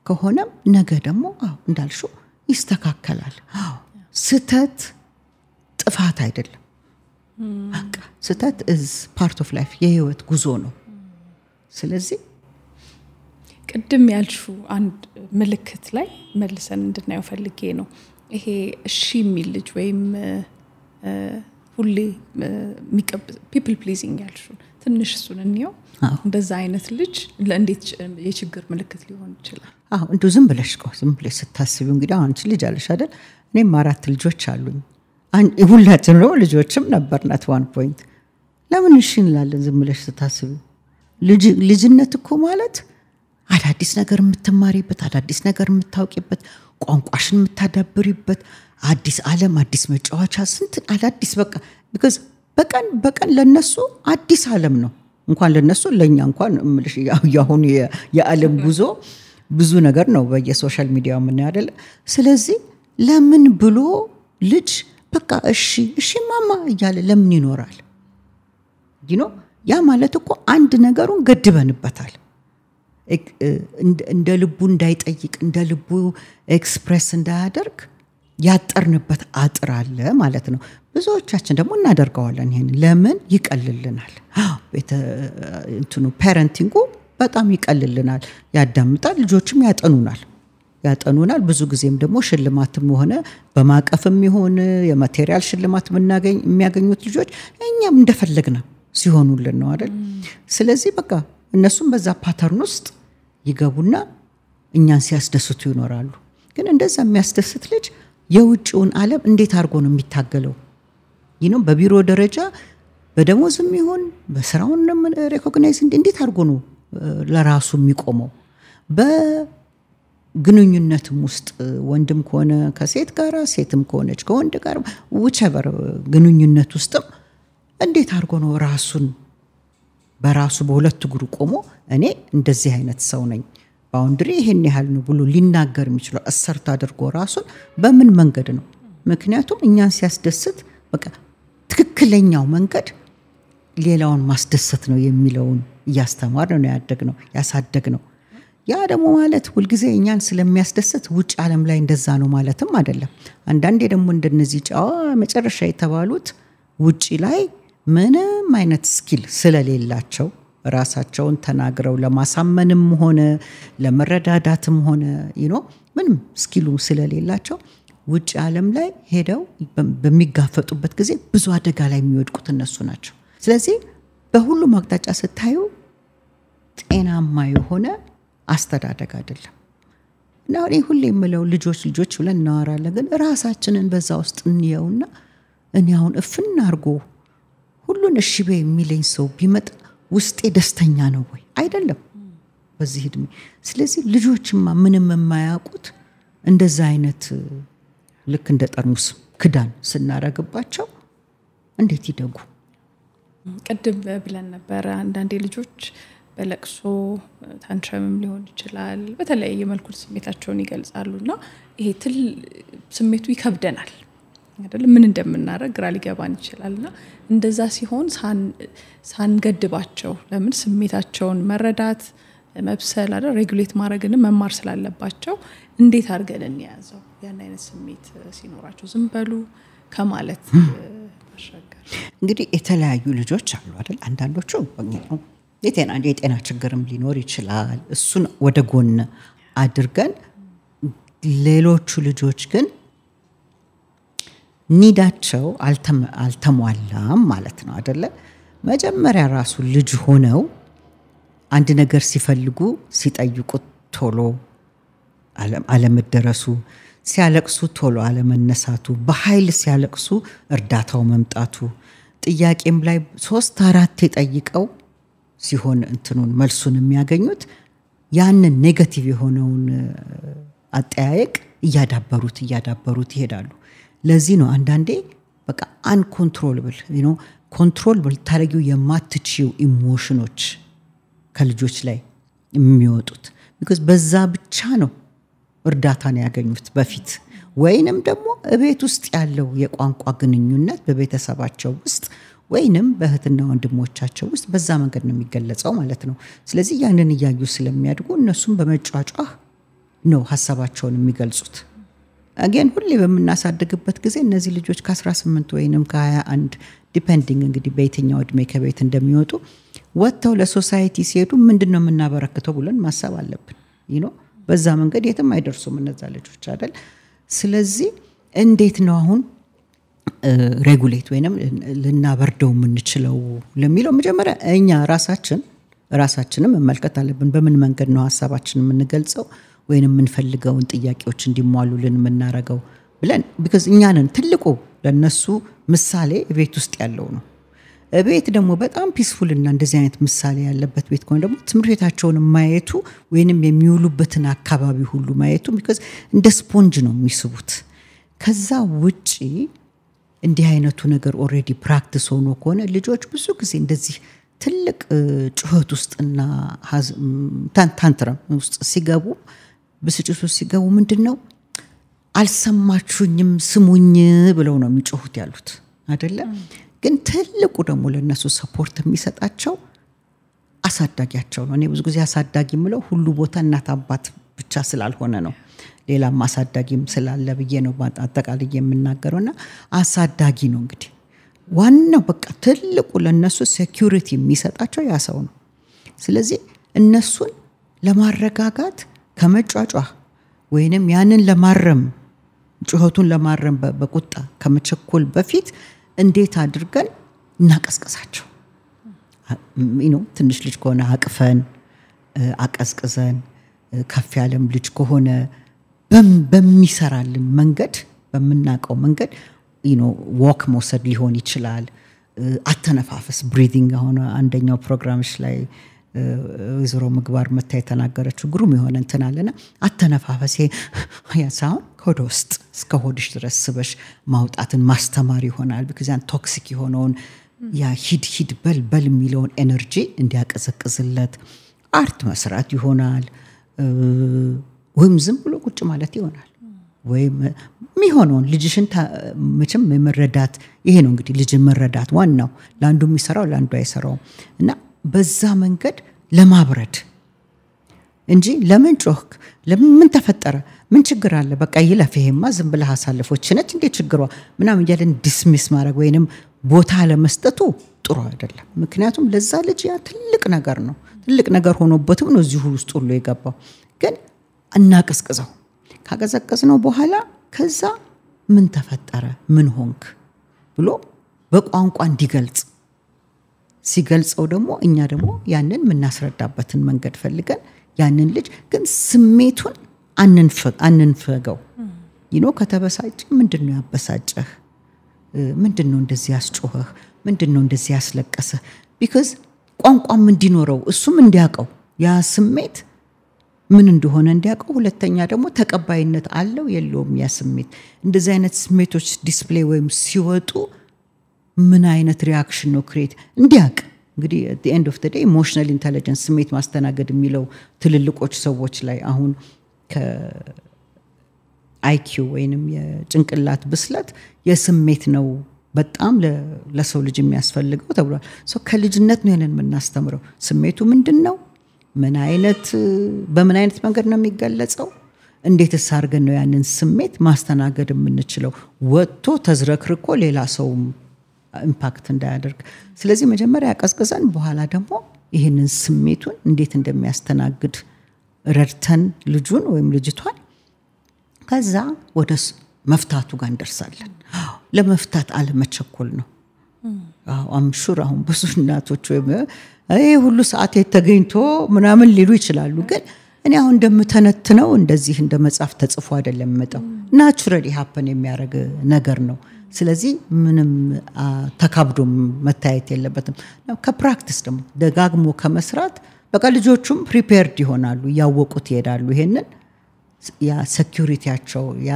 ከሆነም ነገ ደግሞ እንዳልሽው ይስተካከላል ስተት ጥፋት አይደለም በቃ ስተት is part of life የህይወት ጉዞ ነው ስለዚህ ቅድም ያልሽው አንድ ምልክት ላይ መልሰን እንድናየው ፈልጌ ነው ይሄ እሺ የሚል ልጅ ወይም ሁሌ ፒፕል ፕሊዚንግ ያልሽው ትንሽ እሱን እንየው እንደዛ አይነት ልጅ ለእንዴት የችግር ምልክት ሊሆን ይችላል? እንደው ዝም ብለሽ ስታስቢው እንግዲህ አንቺ ልጅ አለሽ አይደል? እኔም 4 ልጆች አሉኝ። ሁላችን ነው ልጆችም ነበርናት ዋን ፖይንት። ለምን እሺ እንላለን ዝም ብለሽ ስታስቢው? ልጅነት እኮ ማለት አዳዲስ ነገር የምትማሪበት፣ አዳዲስ ነገር የምታውቂበት፣ ቋንቋሽን የምታዳብሪበት፣ አዲስ ዓለም፣ አዲስ መጫወቻ፣ ስንት አዳዲስ በቃ because በቀን ለነሱ አዲስ ዓለም ነው። እንኳን ለነሱ ለኛ እንኳን ምልሽ ያሁን የዓለም ጉዞ ብዙ ነገር ነው በየሶሻል ሚዲያው ምን ያደለ። ስለዚህ ለምን ብሎ ልጅ በቃ እሺ ማማ እያለ ለምን ይኖራል? ያ ማለት እኮ አንድ ነገሩን ገድበንበታል። እንደ ልቡ እንዳይጠይቅ እንደ ልቡ ኤክስፕሬስ እንዳያደርግ ያጠርንበት አጥር አለ ማለት ነው። ብዙዎቻችን ደግሞ እናደርጋለን ይሄን ለምን ይቀልልናል? ፓረንቲንጉ በጣም ይቀልልናል፣ ያዳምጣል፣ ልጆችም ያጠኑናል። ብዙ ጊዜም ደግሞ ሽልማትም ሆነ በማቀፍም ይሆን የማቴሪያል ሽልማት የሚያገኙት ልጆች እኛም እንደፈለግና ሲሆኑልን ነው አይደል? ስለዚህ በቃ እነሱም በዛ ፓተርን ውስጥ ይገቡና እኛን ሲያስደስቱ ይኖራሉ። ግን እንደዛ የሚያስደስት ልጅ የውጭውን ዓለም እንዴት አድርጎ ነው የሚታገለው? በቢሮ ደረጃ በደሞዝም ይሁን በስራውን ሪኮግናይዝ እንዴት አድርጎ ነው ለራሱ የሚቆመው? በግንኙነትም ውስጥ ወንድም ከሆነ ከሴት ጋር፣ ሴትም ከሆነች ከወንድ ጋር whichever ግንኙነት ውስጥም እንዴት አድርጎ ነው ራሱን በራሱ በሁለት እግሩ ቆሞ እኔ እንደዚህ አይነት ሰው ነኝ ባውንድሪ ይሄን ያህል ነው ብሎ ሊናገር የሚችለው አሰርታ አድርጎ ራሱን በምን መንገድ ነው? ምክንያቱም እኛን ሲያስደስት በቃ ትክክለኛው መንገድ ሌላውን ማስደሰት ነው የሚለውን ያስተማርን ነው ያሳደግነው። ያ ደግሞ ማለት ሁልጊዜ እኛን ስለሚያስደስት ውጭ ዓለም ላይ እንደዛ ነው ማለትም አይደለም። አንዳንዴ ደግሞ እንደነዚህ ጫዋ መጨረሻ የተባሉት ውጪ ላይ ምንም አይነት ስኪል ስለሌላቸው ራሳቸውን ተናግረው ለማሳመንም ሆነ ለመረዳዳትም ሆነ ምንም ስኪሉ ስለሌላቸው ውጭ ዓለም ላይ ሄደው በሚጋፈጡበት ጊዜ ብዙ አደጋ ላይ የሚወድቁት እነሱ ናቸው። ስለዚህ በሁሉም አቅጣጫ ስታዩ ጤናማ የሆነ አስተዳደግ አይደለም። እና እኔ ሁሌ የምለው ልጆች ብለን እናወራለን፣ ግን ራሳችንን በዛ ውስጥ እንየውና እኔ አሁን እፍና አርጎ ሁሉን እሺ በይ የሚለኝ ሰው ቢመጣ ውስጤ ደስተኛ ነው ወይ? አይደለም በዚህ እድሜ። ስለዚህ ልጆችማ ምንም የማያውቁት እንደዛ አይነት ልክ እንደ ጠርሙስ ክዳን ስናረግባቸው እንዴት ይደጉ? ቅድም ብለን ነበር አንዳንዴ ልጆች በለቅሶ ታንትረምም ሊሆን ይችላል በተለያየ መልኩ ስሜታቸውን ይገልጻሉና ይሄ ስሜቱ ይከብደናል አይደል? ምን እንደምናረግ ግራ ሊገባን ይችላልና እንደዛ ሲሆን ሳንገድባቸው ለምን ስሜታቸውን መረዳት መብሰል አይደል ሬጉሌት ማድረግን መማር ስላለባቸው እንዴት አድርገን እንያዘው? ያን አይነት ስሜት ሲኖራቸው ዝም በሉ ከማለት ባሻገር እንግዲህ የተለያዩ ልጆች አሉ አይደል? አንዳንዶቹ የጤና ችግርም ሊኖር ይችላል። እሱን ወደ ጎን አድርገን ሌሎቹ ልጆች ግን ኒዳቸው አልተሟላም ማለት ነው አይደለ? መጀመሪያ ራሱ ልጅ ሆነው አንድ ነገር ሲፈልጉ ሲጠይቁት ቶሎ አለመደረሱ፣ ሲያለቅሱ ቶሎ አለመነሳቱ፣ በኃይል ሲያለቅሱ እርዳታው መምጣቱ፣ ጥያቄም ላይ 3-4 ጠይቀው ሲሆን መልሱን የሚያገኙት ያንን ኔጋቲቭ የሆነውን አጠያየቅ እያዳበሩት ይሄዳሉ። ለዚህ ነው አንዳንዴ በቃ አንኮንትሮለብል ኮንትሮል ታረጊው የማትችው ኢሞሽኖች ከልጆች ላይ የሚወጡት because በዛ ብቻ ነው እርዳታን ያገኙት በፊት። ወይንም ደግሞ እቤት ውስጥ ያለው የቋንቋ ግንኙነት በቤተሰባቸው ውስጥ ወይንም በእህትና ወንድሞቻቸው ውስጥ በዛ መንገድ ነው የሚገለጸው ማለት ነው። ስለዚህ ያንን እያዩ ስለሚያድጉ እነሱም በመጫጫህ ነው ሐሳባቸውን የሚገልጹት። again ሁሌ በመናሳደግበት ጊዜ እነዚህ ልጆች ከ18 ወይንም ከ21 ዲፔንዲንግ እንግዲህ በየትኛው እድሜ ከቤት እንደሚወጡ ወጥተው ለሶሳይቲ ሲሄዱ ምንድነው የምናበረክተው ብለን ማሰብ አለብን። በዛ መንገድ የትም አይደርሱም እነዛ ልጆች አይደል? ስለዚህ እንዴት ነው አሁን ሬጉሌት ወይንም ልናበርደው የምንችለው ለሚለው መጀመሪያ እኛ ራሳችንን መመልከት አለብን። በምን መንገድ ነው ሐሳባችንን የምንገልጸው ወይንም የምንፈልገውን ጥያቄዎች እንዲሟሉልን የምናረጋው ብለን because እኛ ነን ትልቁ ለነሱ ምሳሌ ቤት ውስጥ ያለው ነው። ቤት ደግሞ በጣም ፒስፉል እና እንደዚህ አይነት ምሳሌ ያለበት ቤት ከሆነ ደግሞ ትምህርት ቤታቸውን ማየቱ ወይንም የሚውሉበትን አካባቢ ሁሉ ማየቱ because እንደ ስፖንጅ ነው የሚስቡት። ከዛ ውጪ እንዲህ አይነቱ ነገር ኦሬዲ ፕራክቲስ ሆኖ ከሆነ ልጆች ብዙ ጊዜ እንደዚህ ትልቅ ጩኸት ውስጥና ታንትረም ውስጥ ሲገቡ ብስጭት ውስጥ ሲገቡ ምንድነው አልሰማችሁኝም ስሙኝ ብለው ነው የሚጮሁት ያሉት አይደለ? ግን ትልቁ ደግሞ ለነሱ ሰፖርት የሚሰጣቸው አሳዳጊያቸው ነው። እኔ ብዙ ጊዜ አሳዳጊ ምለው ሁሉ ቦታ እናት አባት ብቻ ስላልሆነ ነው። ሌላም አሳዳጊም ስላለ ብዬ ነው አጠቃላይ የምናገረውና አሳዳጊ ነው እንግዲህ ዋናው በቃ ትልቁ ለነሱ ሴኩሪቲ የሚሰጣቸው ያ ሰው ነው። ስለዚህ እነሱን ለማረጋጋት ከመጫጫህ ወይንም ያንን ለማረም ጩኸቱን ለማረም በቁጣ ከመቸኮል በፊት እንዴት አድርገን እናቀስቀሳቸው ትንሽ ልጅ ከሆነ አቅፈን አቀስቅዘን ከፍ ያለም ልጅ ከሆነ በሚሰራልን መንገድ በመናቀው መንገድ walk መውሰድ ሊሆን ይችላል። አተነፋፈስ ብሪዲንግ አሁን አንደኛው ፕሮግራምሽ ላይ ወይዘሮ ምግባር መታ የተናገረችው ግሩም የሆነ እንትን አለና አተነፋፈስ ያሳውን ከሆድ ውስጥ እስከ ሆድሽ ድረስ ስበሽ ማውጣትን ማስተማር ይሆናል because ያን ቶክሲክ የሆነውን ያ ሂድ በል የሚለውን ኤነርጂ እንዲያቀዘቅዝለት አርት መስራት ይሆናል። ወይም ዝም ብሎ ቁጭ ማለት ይሆናል። ወይም የሚሆነውን ልጅሽን መቼም መረዳት ይሄ ነው እንግዲህ ልጅን መረዳት ዋናው ለአንዱ የሚሰራው ለአንዱ አይሰራው እና በዛ መንገድ ለማብረድ እንጂ ለምን ጮህክ ለምን ተፈጠረ ምን ችግር አለ በቃ ይለፈሄማ ዝም ብለህ አሳልፎች ነች እንዴ ችግሯ ምናምን እያለን ዲስሚስ ማድረግ ወይንም ቦታ ለመስጠቱ ጥሩ አይደለም። ምክንያቱም ለዛ ልጅ ያ ትልቅ ነገር ሆኖበትም ነው እዚህ ውስጥ ሁሉ የገባው። ግን እናቀስቅዘው ካቀዘቀዝነው በኋላ ከዛ ምን ተፈጠረ ምን ሆንክ ብሎ በቋንቋ እንዲገልጽ ሲገልጸው ደግሞ እኛ ደግሞ ያንን ምናስረዳበትን መንገድ ፈልገን ያንን ልጅ ግን ስሜቱን አንንፈገው ከተበሳጨ ምንድነው ያበሳጨህ ምንድነው እንደዚህ ያስጮህህ ምንድነው እንደዚህ ያስለቀሰህ because ቋንቋም እንዲኖረው እሱም እንዲያቀው ያ ስሜት ምን እንደሆነ እንዲያቀው ሁለተኛ ደግሞ ተቀባይነት አለው የለውም ያ ስሜት እንደዚህ አይነት ስሜቶች ዲስፕሌይ ወይም ሲወጡ ምን አይነት ሪአክሽን ነው ክሬት እንዲያቅ እንግዲህ at the end of the day emotional intelligence ስሜት ማስተናገድ የሚለው ትልልቆች ሰዎች ላይ አሁን IQ ወይንም የጭንቅላት ብስለት የስሜት ነው በጣም ለሰው ልጅ የሚያስፈልገው ተብሏል። ከልጅነት ነው ያንን የምናስተምረው ስሜቱ ምንድነው በምን አይነት መንገድ ነው የሚገለጸው እንዴትስ አድርገን ነው ያንን ስሜት ማስተናገድ የምንችለው ወጥቶ ተዝረክርኮ ሌላ ሰው ኢምፓክት እንዳያደርግ። ስለዚህ መጀመሪያ ያቀዝቅዘን በኋላ ደግሞ ይሄንን ስሜቱን እንዴት እንደሚያስተናግድ ረድተን ልጁን ወይም ልጅቷን ከዛ ወደ መፍታቱ ጋር እንደርሳለን። ለመፍታት አለመቸኮል ነው። አምሹር አሁን ብዙ እናቶች ወይም ሁሉ ሰዓት የተገኝቶ ምናምን ሊሉ ይችላሉ። ግን እኔ አሁን እንደምተነትነው እንደዚህ እንደ መጽሐፍ ተጽፎ አይደለም መጣው ናቹራሊ ሃፕን የሚያደርግ ነገር ነው። ስለዚህ ምንም ተካብዶ መታየት የለበትም። ከፕራክቲስ ደግሞ ደጋግሞ ከመስራት በቃ ልጆቹም ፕሪፔርድ ይሆናሉ ያወቁት ይሄዳሉ። ይሄንን ያ ሴኩሪቲያቸው ያ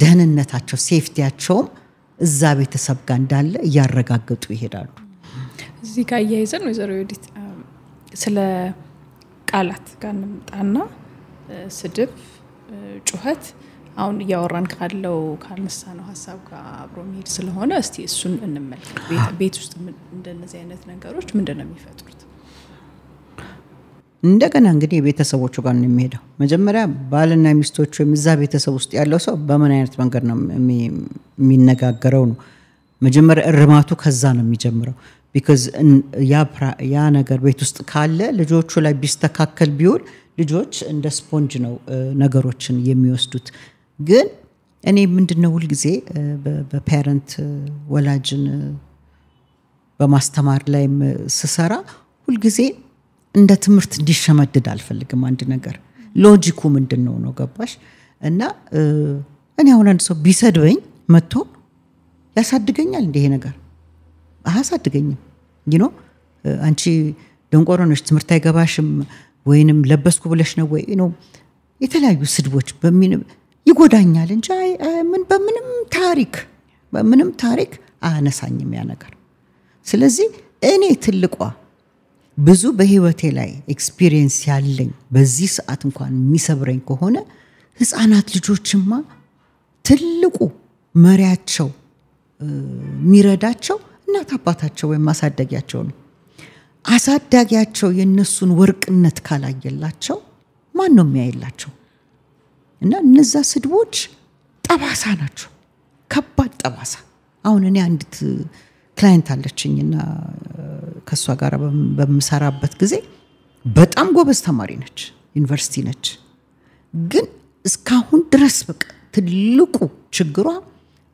ደህንነታቸው ሴፍቲያቸው እዛ ቤተሰብ ጋር እንዳለ ያረጋግጡ ይሄዳሉ። እዚህ ጋር ያይዘን ወይዘሮ ዮዲት ስለ ቃላት ጋር እንምጣና ስድብ ጩኸት አሁን ያወራን ካለው ካልነሳነው ሐሳብ ጋር አብሮ መሄድ ስለሆነ እስቲ እሱን እንመልከት። ቤት ውስጥ እንደነዚህ አይነት ነገሮች ምንድነው የሚፈጥሩት? እንደገና እንግዲህ ቤተሰቦቹ ጋር ነው የሚሄደው። መጀመሪያ ባልና ሚስቶቹ የምዛ ቤተሰብ ውስጥ ያለው ሰው በምን አይነት መንገድ ነው የሚነጋገረው ነው። መጀመሪያ እርማቱ ከዛ ነው የሚጀምረው because ያ ነገር ቤት ውስጥ ካለ ልጆቹ ላይ ቢስተካከል ቢውል ልጆች እንደ ስፖንጅ ነው ነገሮችን የሚወስዱት። ግን እኔ ምንድነው ሁሉ ጊዜ በፓረንት ወላጅን በማስተማር ላይ ስሰራ ሁሉ ጊዜ እንደ ትምህርት እንዲሸመድድ አልፈልግም አንድ ነገር ሎጂኩ ምንድነው ነው ገባሽ እና እኔ አሁን አንድ ሰው ቢሰድበኝ መጥቶ ያሳድገኛል እንደ ይሄ ነገር አያሳድገኝም አንቺ ደንቆሮ ነሽ ትምህርት አይገባሽም ወይንም ለበስኩ ብለሽ ነው ወይ የተለያዩ ስድቦች ይጎዳኛል እንጂ በምንም ታሪክ አያነሳኝም ያ ነገር ስለዚህ እኔ ትልቋ ብዙ በህይወቴ ላይ ኤክስፒሪየንስ ያለኝ በዚህ ሰዓት እንኳን የሚሰብረኝ ከሆነ ህፃናት ልጆችማ ትልቁ መሪያቸው ሚረዳቸው እናት አባታቸው ወይ ማሳደጊያቸው ነው አሳዳጊያቸው የነሱን ወርቅነት ካላየላቸው ማን ነው የሚያይላቸው እና እነዛ ስድቦች ጠባሳ ናቸው ከባድ ጠባሳ አሁን እኔ አንዲት ክላይንት አለችኝና ከሷ ጋር በመሰራበት ጊዜ በጣም ጎበዝ ተማሪ ነች ዩኒቨርሲቲ ነች ግን እስካሁን ድረስ በቃ ትልቁ ችግሯ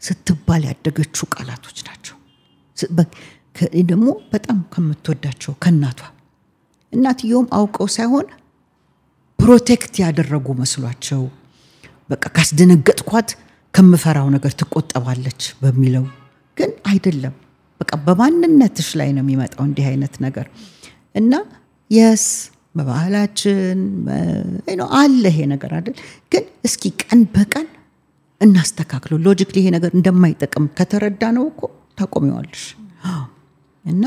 ስትባል ያደገችው ቃላቶች ናቸው ደግሞ በጣም ከምትወዳቸው ከናቷ እናትየውም አውቀው ሳይሆን ፕሮቴክት ያደረጉ መስሏቸው በቃ ካስደነገጥኳት ከምፈራው ነገር ትቆጠባለች በሚለው ግን አይደለም በቃ በማንነትሽ ላይ ነው የሚመጣው እንዲህ አይነት ነገር እና የስ በባህላችን አለ ይሄ ነገር አይደል ግን እስኪ ቀን በቀን እናስተካክለው ሎጂክሊ ይሄ ነገር እንደማይጠቅም ከተረዳ ነው እኮ ታቆሚዋለሽ እና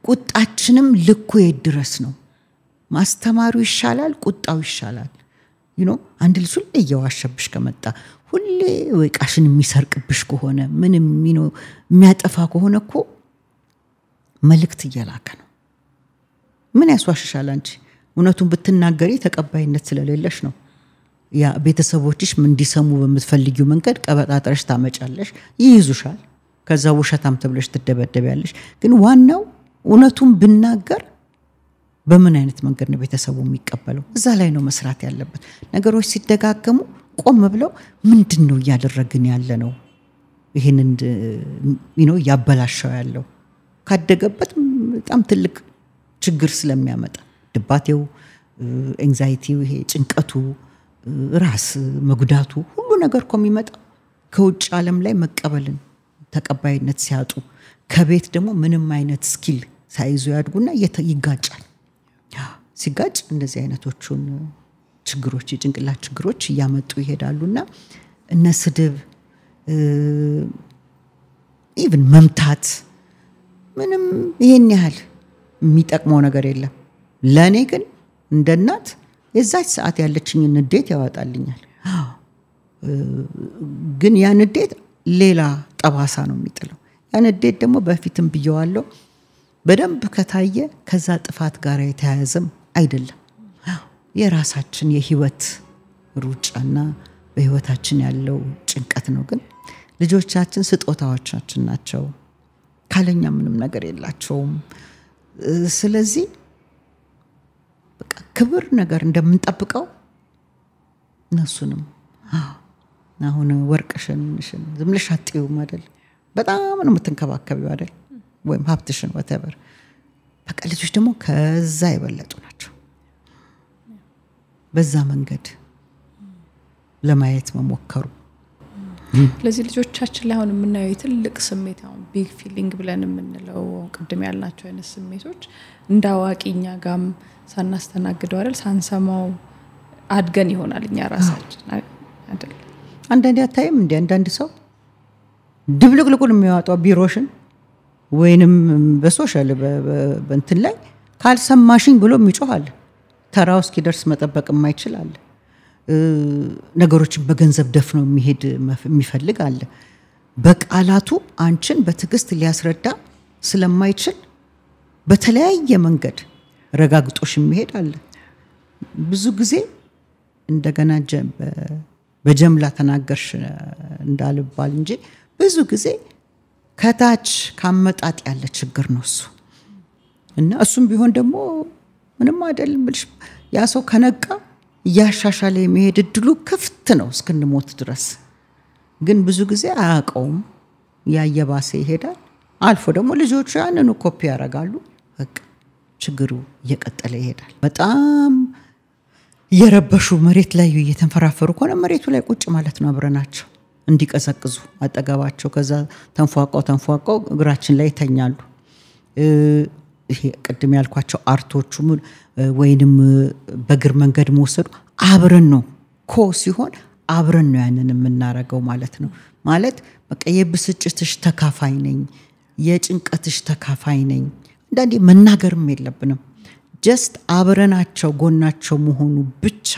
ቁጣችንም ልኩ ይድረስ ነው ማስተማሩ ይሻላል ቁጣው ይሻላል አንድ ልጅ ሁሌ እየዋሸብሽ ከመጣ ሁሌ ወይቃሽን የሚሰርቅብሽ ከሆነ ምንም የሚያጠፋ ከሆነ እኮ መልእክት እየላከ ነው ምን ያስዋሽሻል አንቺ እውነቱን ብትናገሪ ተቀባይነት ስለሌለሽ ነው ያ ቤተሰቦችሽ ምን እንዲሰሙ በመትፈልጊው መንገድ ቀበጣጥረሽ ታመጫለሽ ይይዙሻል ከዛ ውሸታም ተብለሽ ትደበደቢያለሽ ግን ዋናው እውነቱን ብናገር በምን አይነት መንገድ ነው ቤተሰቡ የሚቀበለው እዛ ላይ ነው መስራት ያለበት ነገሮች ሲደጋገሙ ቆም ብለው ምንድነው ያደረግን ያለ ነው ይሄንን ያበላሻው ያለው ካደገበት በጣም ትልቅ ችግር ስለሚያመጣ ድባቴው ኤንዛይቲው ይሄ ጭንቀቱ ራስ መጉዳቱ ሁሉ ነገር የሚመጣ ከውጭ ዓለም ላይ መቀበልን ተቀባይነት ሲያጡ ከቤት ደግሞ ምንም አይነት ስኪል ሳይዙ ያድጉና ይጋጫል ሲጋጭ እንደዚህ አይነቶቹን ችግሮች የጭንቅላት ችግሮች ያመጡ ይሄዳሉና እነስድብ ኢቭን መምታት ምንም ይሄን ያህል የሚጠቅመው ነገር የለም ለኔ ግን እንደናት የዛች ሰዓት ያለችኝ ንዴት ያወጣልኛል ግን ያ ንዴት ሌላ ጠባሳ ነው የሚጥለው ያ ንዴት ደግሞ በፊትም ብየዋለሁ በደንብ ከታየ ከዛ ጥፋት ጋር የተያያዘም አይደለም የራሳችን የህይወት ሩጫና በህይወታችን ያለው ጭንቀት ነው ግን ልጆቻችን ስጦታዎቻችን ናቸው ካለኛ ምንም ነገር የላቸውም ስለዚህ በቃ ክብር ነገር እንደምንጠብቀው እነሱንም አሁን ወርቅሽን ዝምልሽ አጥዩም አይደል በጣም ነው የምትንከባከቢው አይደል ወይም ሀብትሽን whatever በቃ ልጆች ደግሞ ከዛ ይበለጡ ናቸው በዛ መንገድ ለማየት መሞከሩ ለዚህ ልጆቻችን ላይ አሁን የምናየው ትልቅ ስሜት አሁን ቢግ ፊሊንግ ብለን የምንለው ቅድም ያልናቸው አይነት ስሜቶች እንዳዋቂኛ ጋም ሳናስተናግደው አይደል ሳንሰማው አድገን ይሆናል እኛ ራሳችን አይደል አንዳንዴ አታይም እንደ አንዳንድ ሰው ድብልቅልቁን የሚያወጣው ቢሮሽን ወይንም በሶሻል በእንትን ላይ ካልሰማሽኝ ብሎ የሚጮሃል ተራው እስኪደርስ መጠበቅ የማይችል አለ ነገሮችን በገንዘብ ደፍኖ የሚፈልግ አለ በቃላቱ አንቺን በትግስት ሊያስረዳ ስለማይችል በተለያየ መንገድ ረጋግጦሽ የሚሄድ አለ ብዙ ጊዜ እንደገና በጀምላ ተናገርሽ እንዳልባል እንጂ ብዙ ጊዜ ከታች ካመጣጥ ያለ ችግር ነው እሱ እና እሱም ቢሆን ደግሞ ምንም አይደለም ብልሽ ያ ሰው ከነቃ ያሻሻለ የሚሄድ እድሉ ክፍት ነው እስክንሞት ድረስ ግን ብዙ ጊዜ አያውቀውም ያየባሰ ይሄዳል አልፎ ደግሞ ልጆቹ ያንኑ ኮፒ ያደርጋሉ በቃ ችግሩ እየቀጠለ ይሄዳል በጣም የረበሹ መሬት ላይ እየተንፈራፈሩ ኮነ መሬቱ ላይ ቁጭ ማለት ነው አብረናቸው እንዲቀሰቅዙ አጠገባቸው ከዛ ተንፏቀው እግራችን ላይ ተኛሉ ይሄ ቅድም ያልኳቸው አርቶቹ ወይንም በእግር መንገድ መወሰዱ አብረን ነው ኮ ሲሆን አብረን ነው ያንን የምናረገው ማለት ነው ማለት በቃ የብስጭትሽ ተካፋይ ነኝ የጭንቀትሽ ተካፋይ ነኝ አንዳንዴ መናገርም የለብንም just አብረናቸው ጎናቸው መሆኑ ብቻ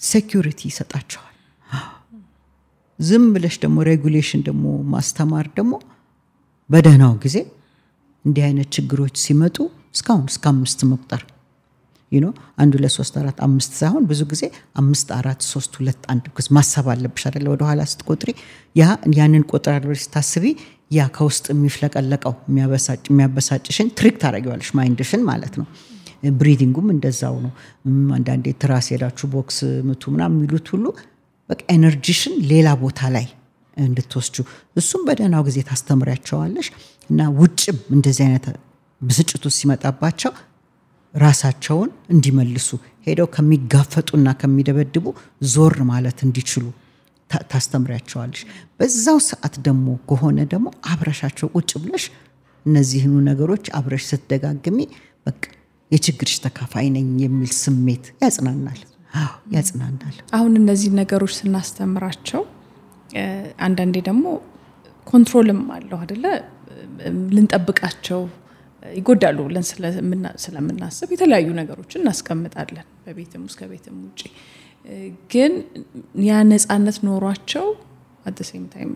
ሴኩሪቲ ይሰጣቸዋል ዝም ብለሽ ደግሞ ሬጉሌሽን ደግሞ ማስተማር ደግሞ በደህናው ጊዜ እንዲህ አይነት ችግሮች ሲመጡ እስካሁን እስከ 5 መቁጠር አንዱ ለ3 4 5 ሳይሆን ብዙ ጊዜ 5 4 3 2 1 because ማሰብ አለብሽ አይደል ወደ ኋላ ስትቆጥሪ ያንን ቆጥራ አድርገሽ ታስቢ ያ ከውስጥ የሚፍለቀለቀው የሚያበሳጭሽን ትሪክ ታረጋለሽ ማይንድሽን ማለት ነው ብሪዲንጉም እንደዛው ነው አንዳንዴ ትራስ ሄዳችሁ ቦክስ ምቱ ምናምን የሚሉት ሁሉ በቃ ኤነርጂሽን ሌላ ቦታ ላይ እንድትወስጁ እሱም በደህናው ጊዜ ታስተምሪያቸዋለሽ እና ውጭም እንደዚህ አይነት ብስጭቱ ሲመጣባቸው ራሳቸውን እንዲመልሱ ሄደው ከሚጋፈጡና ከሚደበድቡ ዞር ማለት እንዲችሉ ታስተምሪያቸዋለሽ በዛው ሰዓት ደግሞ ከሆነ ደግሞ አብረሻቸው ቁጭ ብለሽ እነዚህኑ ነገሮች አብረሽ ስትደጋግሚ በቃ የችግርሽ ተካፋይ ነኝ የሚል ስሜት ያጽናናል አሁን እነዚህ ነገሮች ስናስተምራቸው አንዳንዴ ደግሞ ኮንትሮልም አለው አይደለ ልንጠብቃቸው ይጎዳሉ ብለን ስለምናስብ የተለያዩ ነገሮችን እናስቀምጣለን በቤትም ውስጥ ከቤትም ውጪ ግን ያ ነፃነት ኖሯቸው at the same time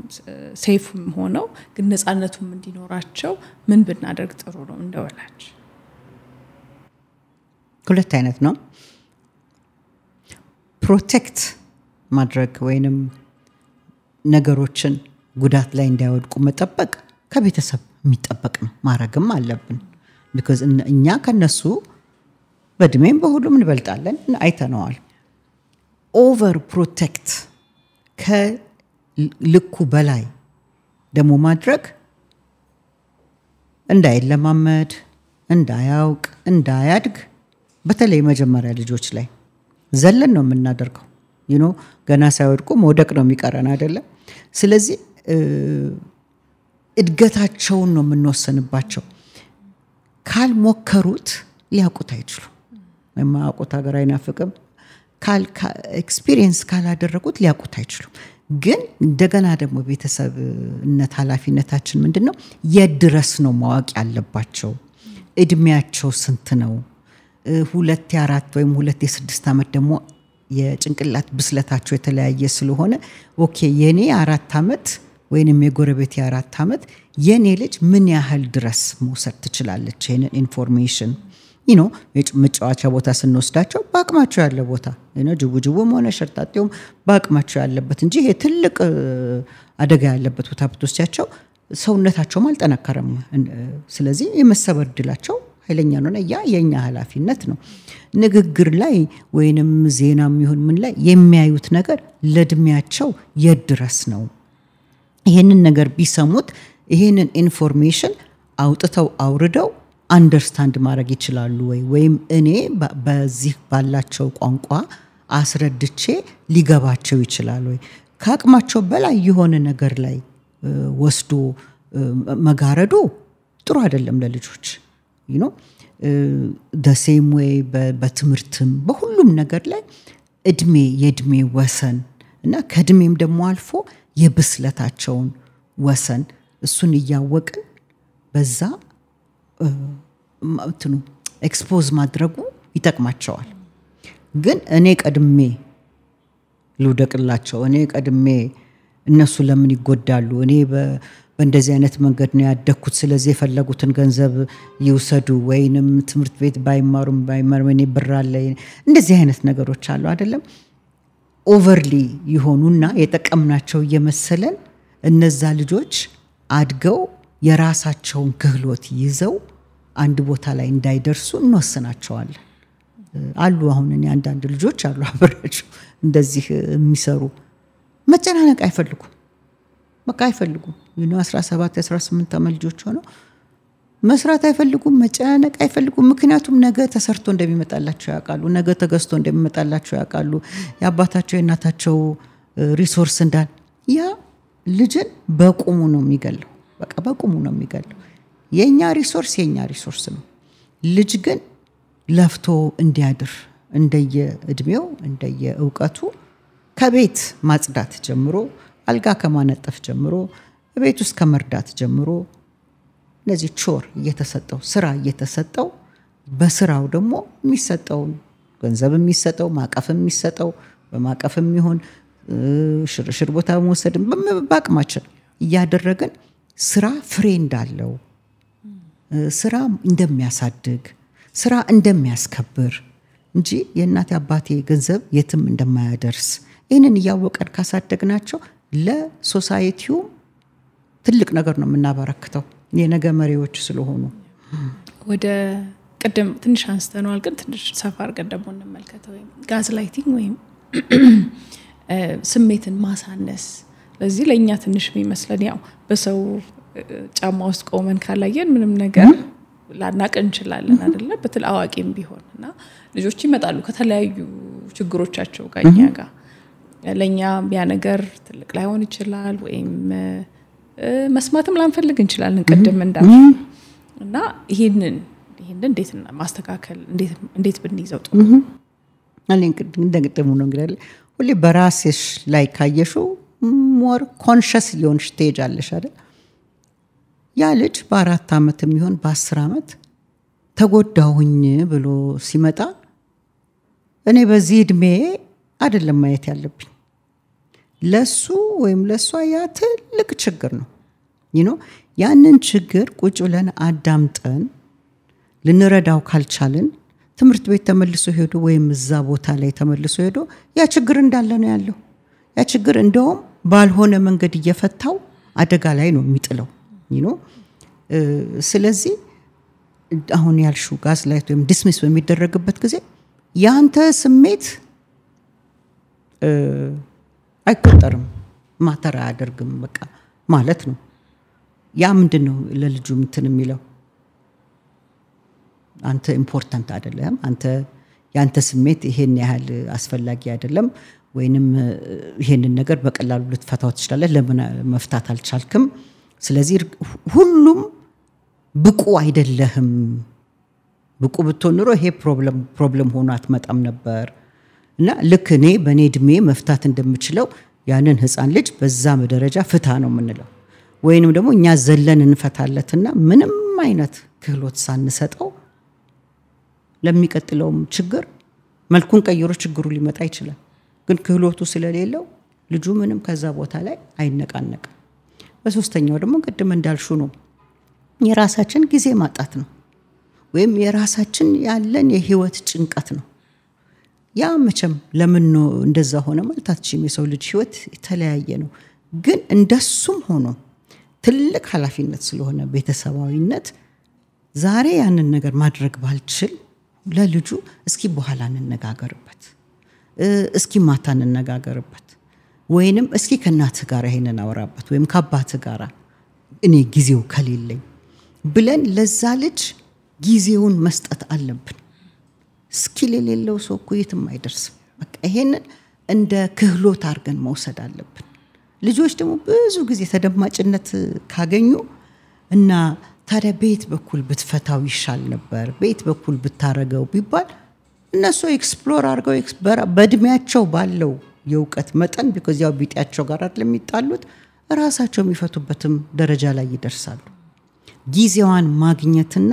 safe ሆነው ግን ነፃነቱም እንዲኖራቸው ምን ብናደርግ ጥሩ ነው እንደወላጅ ሁለት አይነት ነው ፕሮቴክት ማድረግ ወይንም ነገሮችን ጉዳት ላይ እንዳይወድቁ መጠበቅ ከቤተሰብ የሚጠበቅ ነው ማረግም አለብን because እኛ ከነሱ በእድሜም በሁሉም እንበልጣለን አይተነዋል ኦቨር ፕሮቴክት ከልኩ በላይ ደግሞ ማድረግ እንዳይለማመድ እንዳያውቅ እንዳያድግ በተለይ መጀመሪያ ልጆች ላይ ዘለን ነው የምናደርገው ገና ሳይወድቁ መውደቅ ነው የሚቀረን አይደለ ስለዚህ እድገታቸውን ነው የምንወሰንባቸው ካልሞከሩት ሊያውቁት አይችሉም የማያውቁት ሀገር አይናፍቅም ኤክስፒሪየንስ ካላደረጉት ሊያውቁት አይችሉም ግን እንደገና ደግሞ ቤተሰብነት ኃላፊነታችን ምንድነው የድረስ ነው ማወቅ ያለባቸው እድሜያቸው ስንት ነው 2 4 ወይም 2 6 አመት ደግሞ የጭንቅላት ብስለታቸው የተለያየ ስለሆነ ኦኬ የኔ 4 አመት ወይንም የጎረቤት 4 አመት የኔ ልጅ ምን ያህል ድረስ መውሰድ ትችላለች ይሄን ኢንፎርሜሽን መጫወቻ ቦታ ስንወስዳቸው ባቅማቸው ያለ ቦታ ጅቡም ሆነ ሸርጣጤውም ባቅማቸው ያለበት እንጂ ይሄ ትልቅ አደጋ ያለበት ቦታ ብትወስዳቸው ሰውነታቸው አልጠነከረም ስለዚህ የመሰበር ድላቸው ኃይለኛ ነው ያ የኛ ኃላፊነት ነው ንግግር ላይ ወይንም ዜናም ይሁን ምን ላይ የሚያዩት ነገር ለድሚያቸው የድረስ ነው ይሄንን ነገር ቢሰሙት ይሄንን ኢንፎርሜሽን አውጥተው አውርደው አንደርስታንድ ማድረግ ይችላሉ ወይም እኔ በዚህ ባላቸው ቋንቋ አስረድቼ ሊገባቸው ይችላል ካቅማቸው በላይ የሆነ ነገር ላይ ወስዶ መጋረዱ ጥሩ አይደለም ለልጆች the same way በትምርትም በሁሉም ነገር ላይ የእድሜ ወሰን እና ከእድሜም ደግሞ አልፎ የብስለታቸውን ወሰን እሱን እያወቅን በዛ ኤክስፖዝ ማድረጉ ይጠቅማቸዋል ግን እኔ ቀድሜ ልውደቅላቸው እኔ ቀድሜ እነሱ ለምን ይጎዳሉ እኔ በእንደዚህ አይነት መንገድ ነው ያደኩት ስለዚህ የፈለጉትን ገንዘብ ይውሰዱ ወይንም ትምርት ቤት ባይማሩም እኔ ብራለ እንደዚህ አይነት ነገሮች አሉ አይደለም ኦቨርሊ ይሆኑና የጠቀምናቸው የመሰለን እነዛ ልጆች አድገው የራሳቸውን ክህሎት ይዘው አንድ ቦታ ላይ እንዳይደርሱ እንወስናቸዋለን አሉ አሁን እኔ አንዳንድ ልጆች አሉ አብራቸው እንደዚህ የሚሰሩ መጨናነቅ አይፈልጉም በቃ አይፈልጉም 17 18 ዓመት ልጆች ሆነው መስራት አይፈልጉም መጨናነቅ አይፈልጉም ምክንያቱም ነገ ተሰርቶ እንደሚመጣላቸው ያውቃሉ ነገ ተገዝቶ እንደሚመጣላቸው ያውቃሉ ያባታቸው የናታቸው ሪሶርስ እንዳል ያ ልጅን በቁሙ ነው የሚገለው በቃ በቁሙ ነው የሚገለው የኛ ሪሶርስ ነው ልጅ ግን ለፍቶ እንዲያድር እንደየ እድሜው እንደየ ዕውቀቱ ከቤት ማጽዳት ጀምሮ አልጋ ከማነጠፍ ጀምሮ ቤት ውስጥ ከመርዳት ጀምሮ ለዚህ ቾር እየተሰጠው ስራ እየተሰጠው በስራው ደግሞ የሚሰጠው ገንዘብ የሚሰጠው ማቀፍ የሚሰጠው በማቀፍም ይሁን ሽርሽር ቦታ መወሰድም በአቅማችን እያደረገን ስራ ፍሬ እንዳለው ስራ እንደሚያሳድግ ስራ እንደሚያስከብር እንጂ የእናት አባቴ ገንዘብ የትም እንደማያደርስ ይሄንን ያወቀን ካሳደግናቸው ለሶሳይቲው ትልቅ ነገር ነው የምናበረክተው የነገ መሪዎች ስለሆኑ ወደ ቀደም ትንሽ አንስተናል ግን ትንሽ ሰፋ አድርገን ደግሞ እንመልከተው ጋዝ ላይቲንግ ወይም ስሜትን ማሳነስ ለዚህ ለኛ ትንሽ የሚመስለን ያው በሰው ጫማ ውስጥ ቆመን ካላየን ምንም ነገር ላናቅ እንችላለን አይደለ በትል አዋቂም ቢሆንና ልጆች ይመጣሉ ከተለያዩ ችግሮቻቸው ጋኛ ጋር ለኛ ያ ነገር ትልቅ ላይሆን ይችላል ወይም መስማትም ላንፈልግ እንችላለን ቀደም እንዳልኩ እና ይሄንን እንዴት ማስተካከል እንዴት ብንይዘው ጥሩ አለኝ እንደገደሙ ነው እንግዲህ ሁሌ በራስሽ ላይ ካየሹ ሞር ኮንሺየስ ሊሆን ስቴጅ አለሽ አይደል ያ ልጅ በ4 አመትም ይሁን በ10 አመት ተጎዳሁኝ ብሎ ሲመጣ እኔ በዚህ እድሜ አይደለም ማየት ያለብኝ ለሱ ወይም ለሷ ያ ትልቅ ችግር ነው ያንን ችግር ቁጭ ብለን አዳምጠን ልንረዳው ካልቻልን ትምርት ቤት ተመልሶ ሄዶ ወይም እዛ ቦታ ላይ ተመልሶ ሄዶ ያ ችግር እንዳለ ነው ያለው ያ ችግር እንደውም ባልሆነ መንገድ እየፈታው አደጋ ላይ ነው የሚጥለው ስለዚህ አሁን ያልሹ ጋዝ ላይት ወይም ዲስሚስ በሚደረግበት ጊዜ ያንተ ስሜት አይቆጠርም ማተራ አያደርግም በቃ ማለት ነው ያ ምንድነው ለልጁ እንትን የሚለው አንተ ኢምፖርታንት አይደለም አንተ ያንተ ስሜት ይሄን ያህል አስፈላጊ አይደለም ወይንም ይሄንን ነገር በቀላሉ ልትፈታው ትችላለህ ለምን መፍታት አልቻልክም ስለዚህ ሁሉም ብቁ አይደለህም ብቁ ብትኖር ይሄ ፕሮብለም ሆኖ አትመጣም ነበር እና ልክ እኔ በኔ እድሜ መፍታት እንደምችለው ያንን ህፃን ልጅ በዛ ደረጃ ፍታ ነው የምንለው ወይንም ደግሞ እኛ ዘለን እንፈታለትና ምንም አይነት ክህሎት ሳንሰጠው ለሚቀጥለው ችግር መልኩን ቀይሮ ችግሩ ሊመጣ ይችላል ግን ክህሎቱ ስለሌለው ልጁ ምንም ከዛ ቦታ ላይ አይነቃነቅም በሶስተኛው ደግሞ ቀደም እንዳልሹ ነው የራሳችን ጊዜ ማጣት ነው ወይም የራሳችን ያለን የህይወት ጭንቀት ነው ያ መቼም ለምን ነው እንደዛ ሆነ ማለታችን የሰው ልጅ ህይወት የተለያየ ነው ግን እንደሱም ሆኖ ትልቅ ኃላፊነት ስለሆነ ቤተሰባዊነት ዛሬ ያንን ነገር ማድረግ ባልችል ለልጁ እስኪ በኋላ እንነጋገርበት እስኪ ማታ እንነጋገርበት ወይንም እስኪ ከናት ጋር ይሄንን አወራበት ወይም ከአባት ጋር እኔ ጊዜው ከሌለኝ ብለን ለዛ ልጅ ጊዜውን መስጠት አለብን ስኪል የሌለው ሰው የትም አይደርስም በቃ ይሄንን እንደ ክህሎት አድርገን መውሰድ አለብን ልጆች ደግሞ ብዙ ጊዜ ተደማጭነት ካገኙ እና ታዲያ ቤት በኩል ብትፈታው ይሻል ነበር ቤት በኩል ብታረገው ቢባል እነሱ ኤክስፕሎር አድርገው በእድሜያቸው ባለው የውቀት መጠን because ያው ቢጤያቸው ጋር አይደለም የሚጣሉት ራሳቸው የሚፈቱበትም ደረጃ ላይ ይደርሳሉ ጊዜዋን ማግኘትና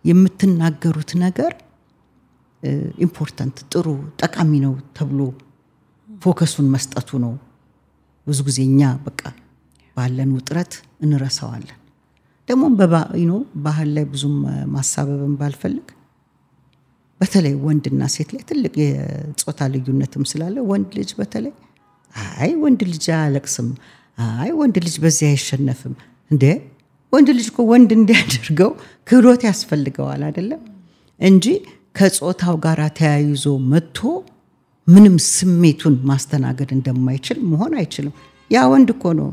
የምትናገሩት ነገር ኢምፖርታንት ጥሩ ጠቃሚ ነው ተብሎ ፎከሱን መስጠቱ ነው ብዙ ጊዜኛ በቃ ባለን ውጥረት እንረሳዋለን ደግሞ ባህል ላይ ብዙም ማሳበብን ባልፈልግ በተለይ ወንድና ሴት ላይ ትልቅ የጾታ ልዩነትም ስላለ ወንድ ልጅ በተለይ አይ ወንድ ልጅ አለቅስም አይ ወንድ ልጅ በዚያ አይሸነፍም እንዴ ወንድ ልጅ እኮ ወንድ እንዲያደርገው ክህሎት ያስፈልገዋል አይደለም እንጂ ከጾታው ጋር ተያይዞ መጥቶ ምንም ስሜቱን ማስተናገድ እንደማይችል መሆን አይችልም። ያ ወንድ እኮ ነው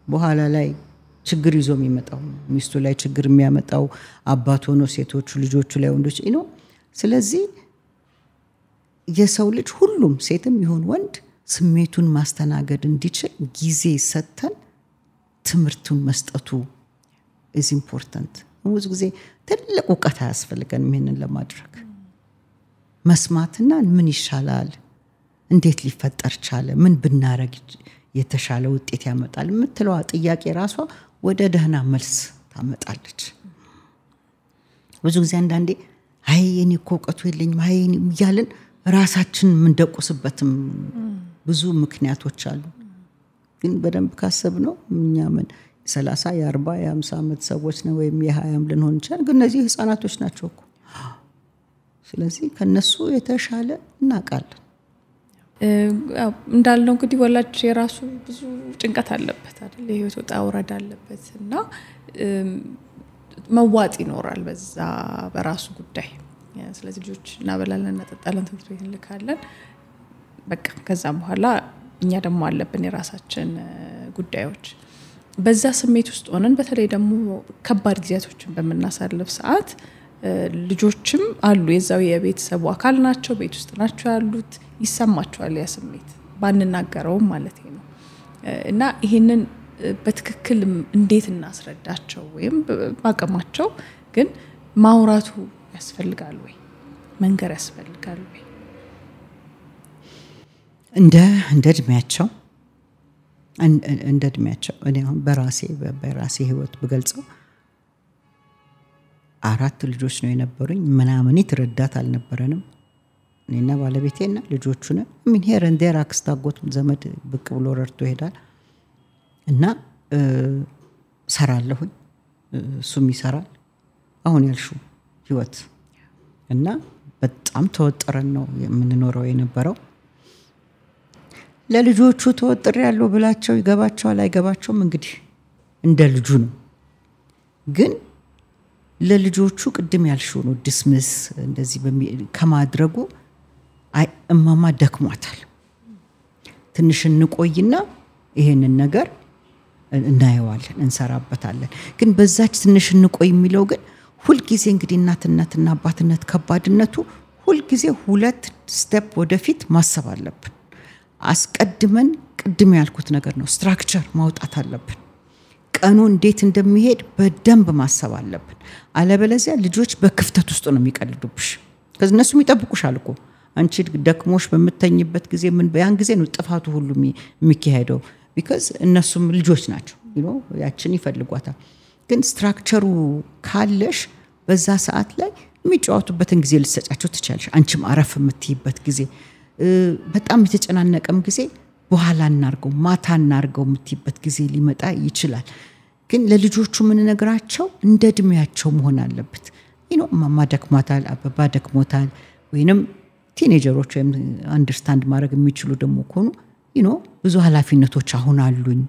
በኋላ ላይ ችግር ይዞ የሚመጣው ሚስቱ ላይ ችግር የሚያመጣው አባት ሆኖ ሴቶቹ ልጆቹ ላይ ወንዶች ነው። ስለዚህ የሰው ልጅ ሁሉም ሴትም ይሁን ወንድ ስሜቱን ማስተናገድ እንዲችል ጊዜ ሰተን ትምህርቱን መስጠቱ is important። ብዙ ጊዜ ትልቅ እውቀት አያስፈልገንም ይሄንን ለማድረግ መስማትና ምን ይሻላል እንዴት ሊፈጠር ቻለ ምን ብናረግ የተሻለ ውጤት ያመጣል የምትለው ጥያቄ ራሷ ወደ ደህና መልስ ታመጣለች። ብዙ ጊዜ አንዳንዴ አይ እኔ እኮ እውቀቱ የለኝም አይ ያልን ራሳችን ምን ደቁስበትም ብዙ ምክንያቶች አሉ። ግን በደንብ ካሰብነው እኛ ምን 30 የ40 የ50 ዓመት ሰዎች ነው ወይም የ20 ልንሆን ይችላል። ግን እነዚህ ህፃናቶች ናቸው እኮ። ስለዚህ ከነሱ የተሻለ እናውቃለን። እንዳልነው እንግዲህ ወላጅ የራሱ ብዙ ጭንቀት አለበት አይደል? የህይወት ወጣ ውረድ አለበት እና መዋጥ ይኖራል በዛ በራሱ ጉዳይ። ስለዚህ ልጆች እናበላለን እናጠጣለን ትምህርት ቤት እንልካለን በቃ ከዛም በኋላ እኛ ደግሞ አለብን የራሳችን ጉዳዮች። በዛ ስሜት ውስጥ ሆነን በተለይ ደግሞ ከባድ ጊዜያቶችን በመናሳልፍ ሰዓት ልጆችም አሉ የዛው የቤተሰቡ አካል ናቸው ቤት ውስጥ ናቸው ያሉት ይሰማቸዋል ያ ስሜት ባንናገረው ማለት ነው። እና ይሄንን በትክክል እንዴት እናስረዳቸው ወይም ባቀማቸው ግን ማውራቱ ያስፈልጋል ወይ መንገር ያስፈልጋል ወይ? እንደ እድሜያቸው እኔ አሁን በራሴ ህይወት ብገልጸው 4 ልጆች ነው የነበሩኝ ምናምን ይትረዳት አልነበረንም እኔና ባለቤቴና ልጆቹና ምን ሄር እንደ አክስታጎት ዘመድ ብቅ ብሎ ረድቶ ይሄዳል እና ሰራለሁኝ እሱም ይሰራል አሁን ያልሽው ህይወት እና በጣም ተወጥረን ነው የምንኖረው የነበረው። ለልጆቹ ተወጥረ ያለው ብላቸው ይገባቸዋል አይገባቸውም እንግዲህ እንደ ልጁ ነው። ግን ለልጆቹ ቅድም ያልሽው ነው ዲስሚስ እንደዚህ ከማድረጉ አይ እማማ ደክሟታል ትንሽ እንቆይና ይሄንን ነገር እናየዋለን እንሰራበታለን። ግን በዛች ትንሽ እንቆይ የሚለው ግን ሁሉ ጊዜ እንግዲህ እናትነትና አባትነት ከባድነቱ ሁሉ ጊዜ 2 ስቴፕ ወደፊት ማሰብ አለብን። አስቀድመን ቅድም ያልኩት ነገር ነው ስትራክቸር ማውጣት አለብን። ቀኑ እንዴት እንደሚሄድ በደንብ ማሰብ አለብን። አለበለዚያ ልጆች በክፍተት ውስጥ ነው የሚቀልዱብሽ። ከነሱ የሚጠብቁሻል እኮ አንቺ ደክሞሽ በመተኝበት ጊዜ ምን በያን ጊዜ ነው ጥፋቱ ሁሉ የሚካሄደው because እነሱም ልጆች ናቸው ያችን ይፈልጓታል። ግን ስትራክቸሩ ካለሽ በዛ ሰዓት ላይ የሚጫወቱበትን ጊዜ ልትሰጫቸው ትችያለሽ። አንቺም አረፍ የምትይበት ጊዜ በጣም የተጨናነቀም ጊዜ በኋላ እናርገው ማታ እናርገው የምትይበት ጊዜ ሊመጣ ይችላል። ግን ለልጆቹ ምን ነገራቸው እንደ እድሜያቸው መሆን አለበት። ማማ ደክሟታል አባባ ደክሞታል ወይንም ቲኔጀሮች ወይም አንደርስታንድ ማድረግ የሚችሉ ደግሞ ኮኑ ብዙ ኃላፊነቶች አሁን አሉኝ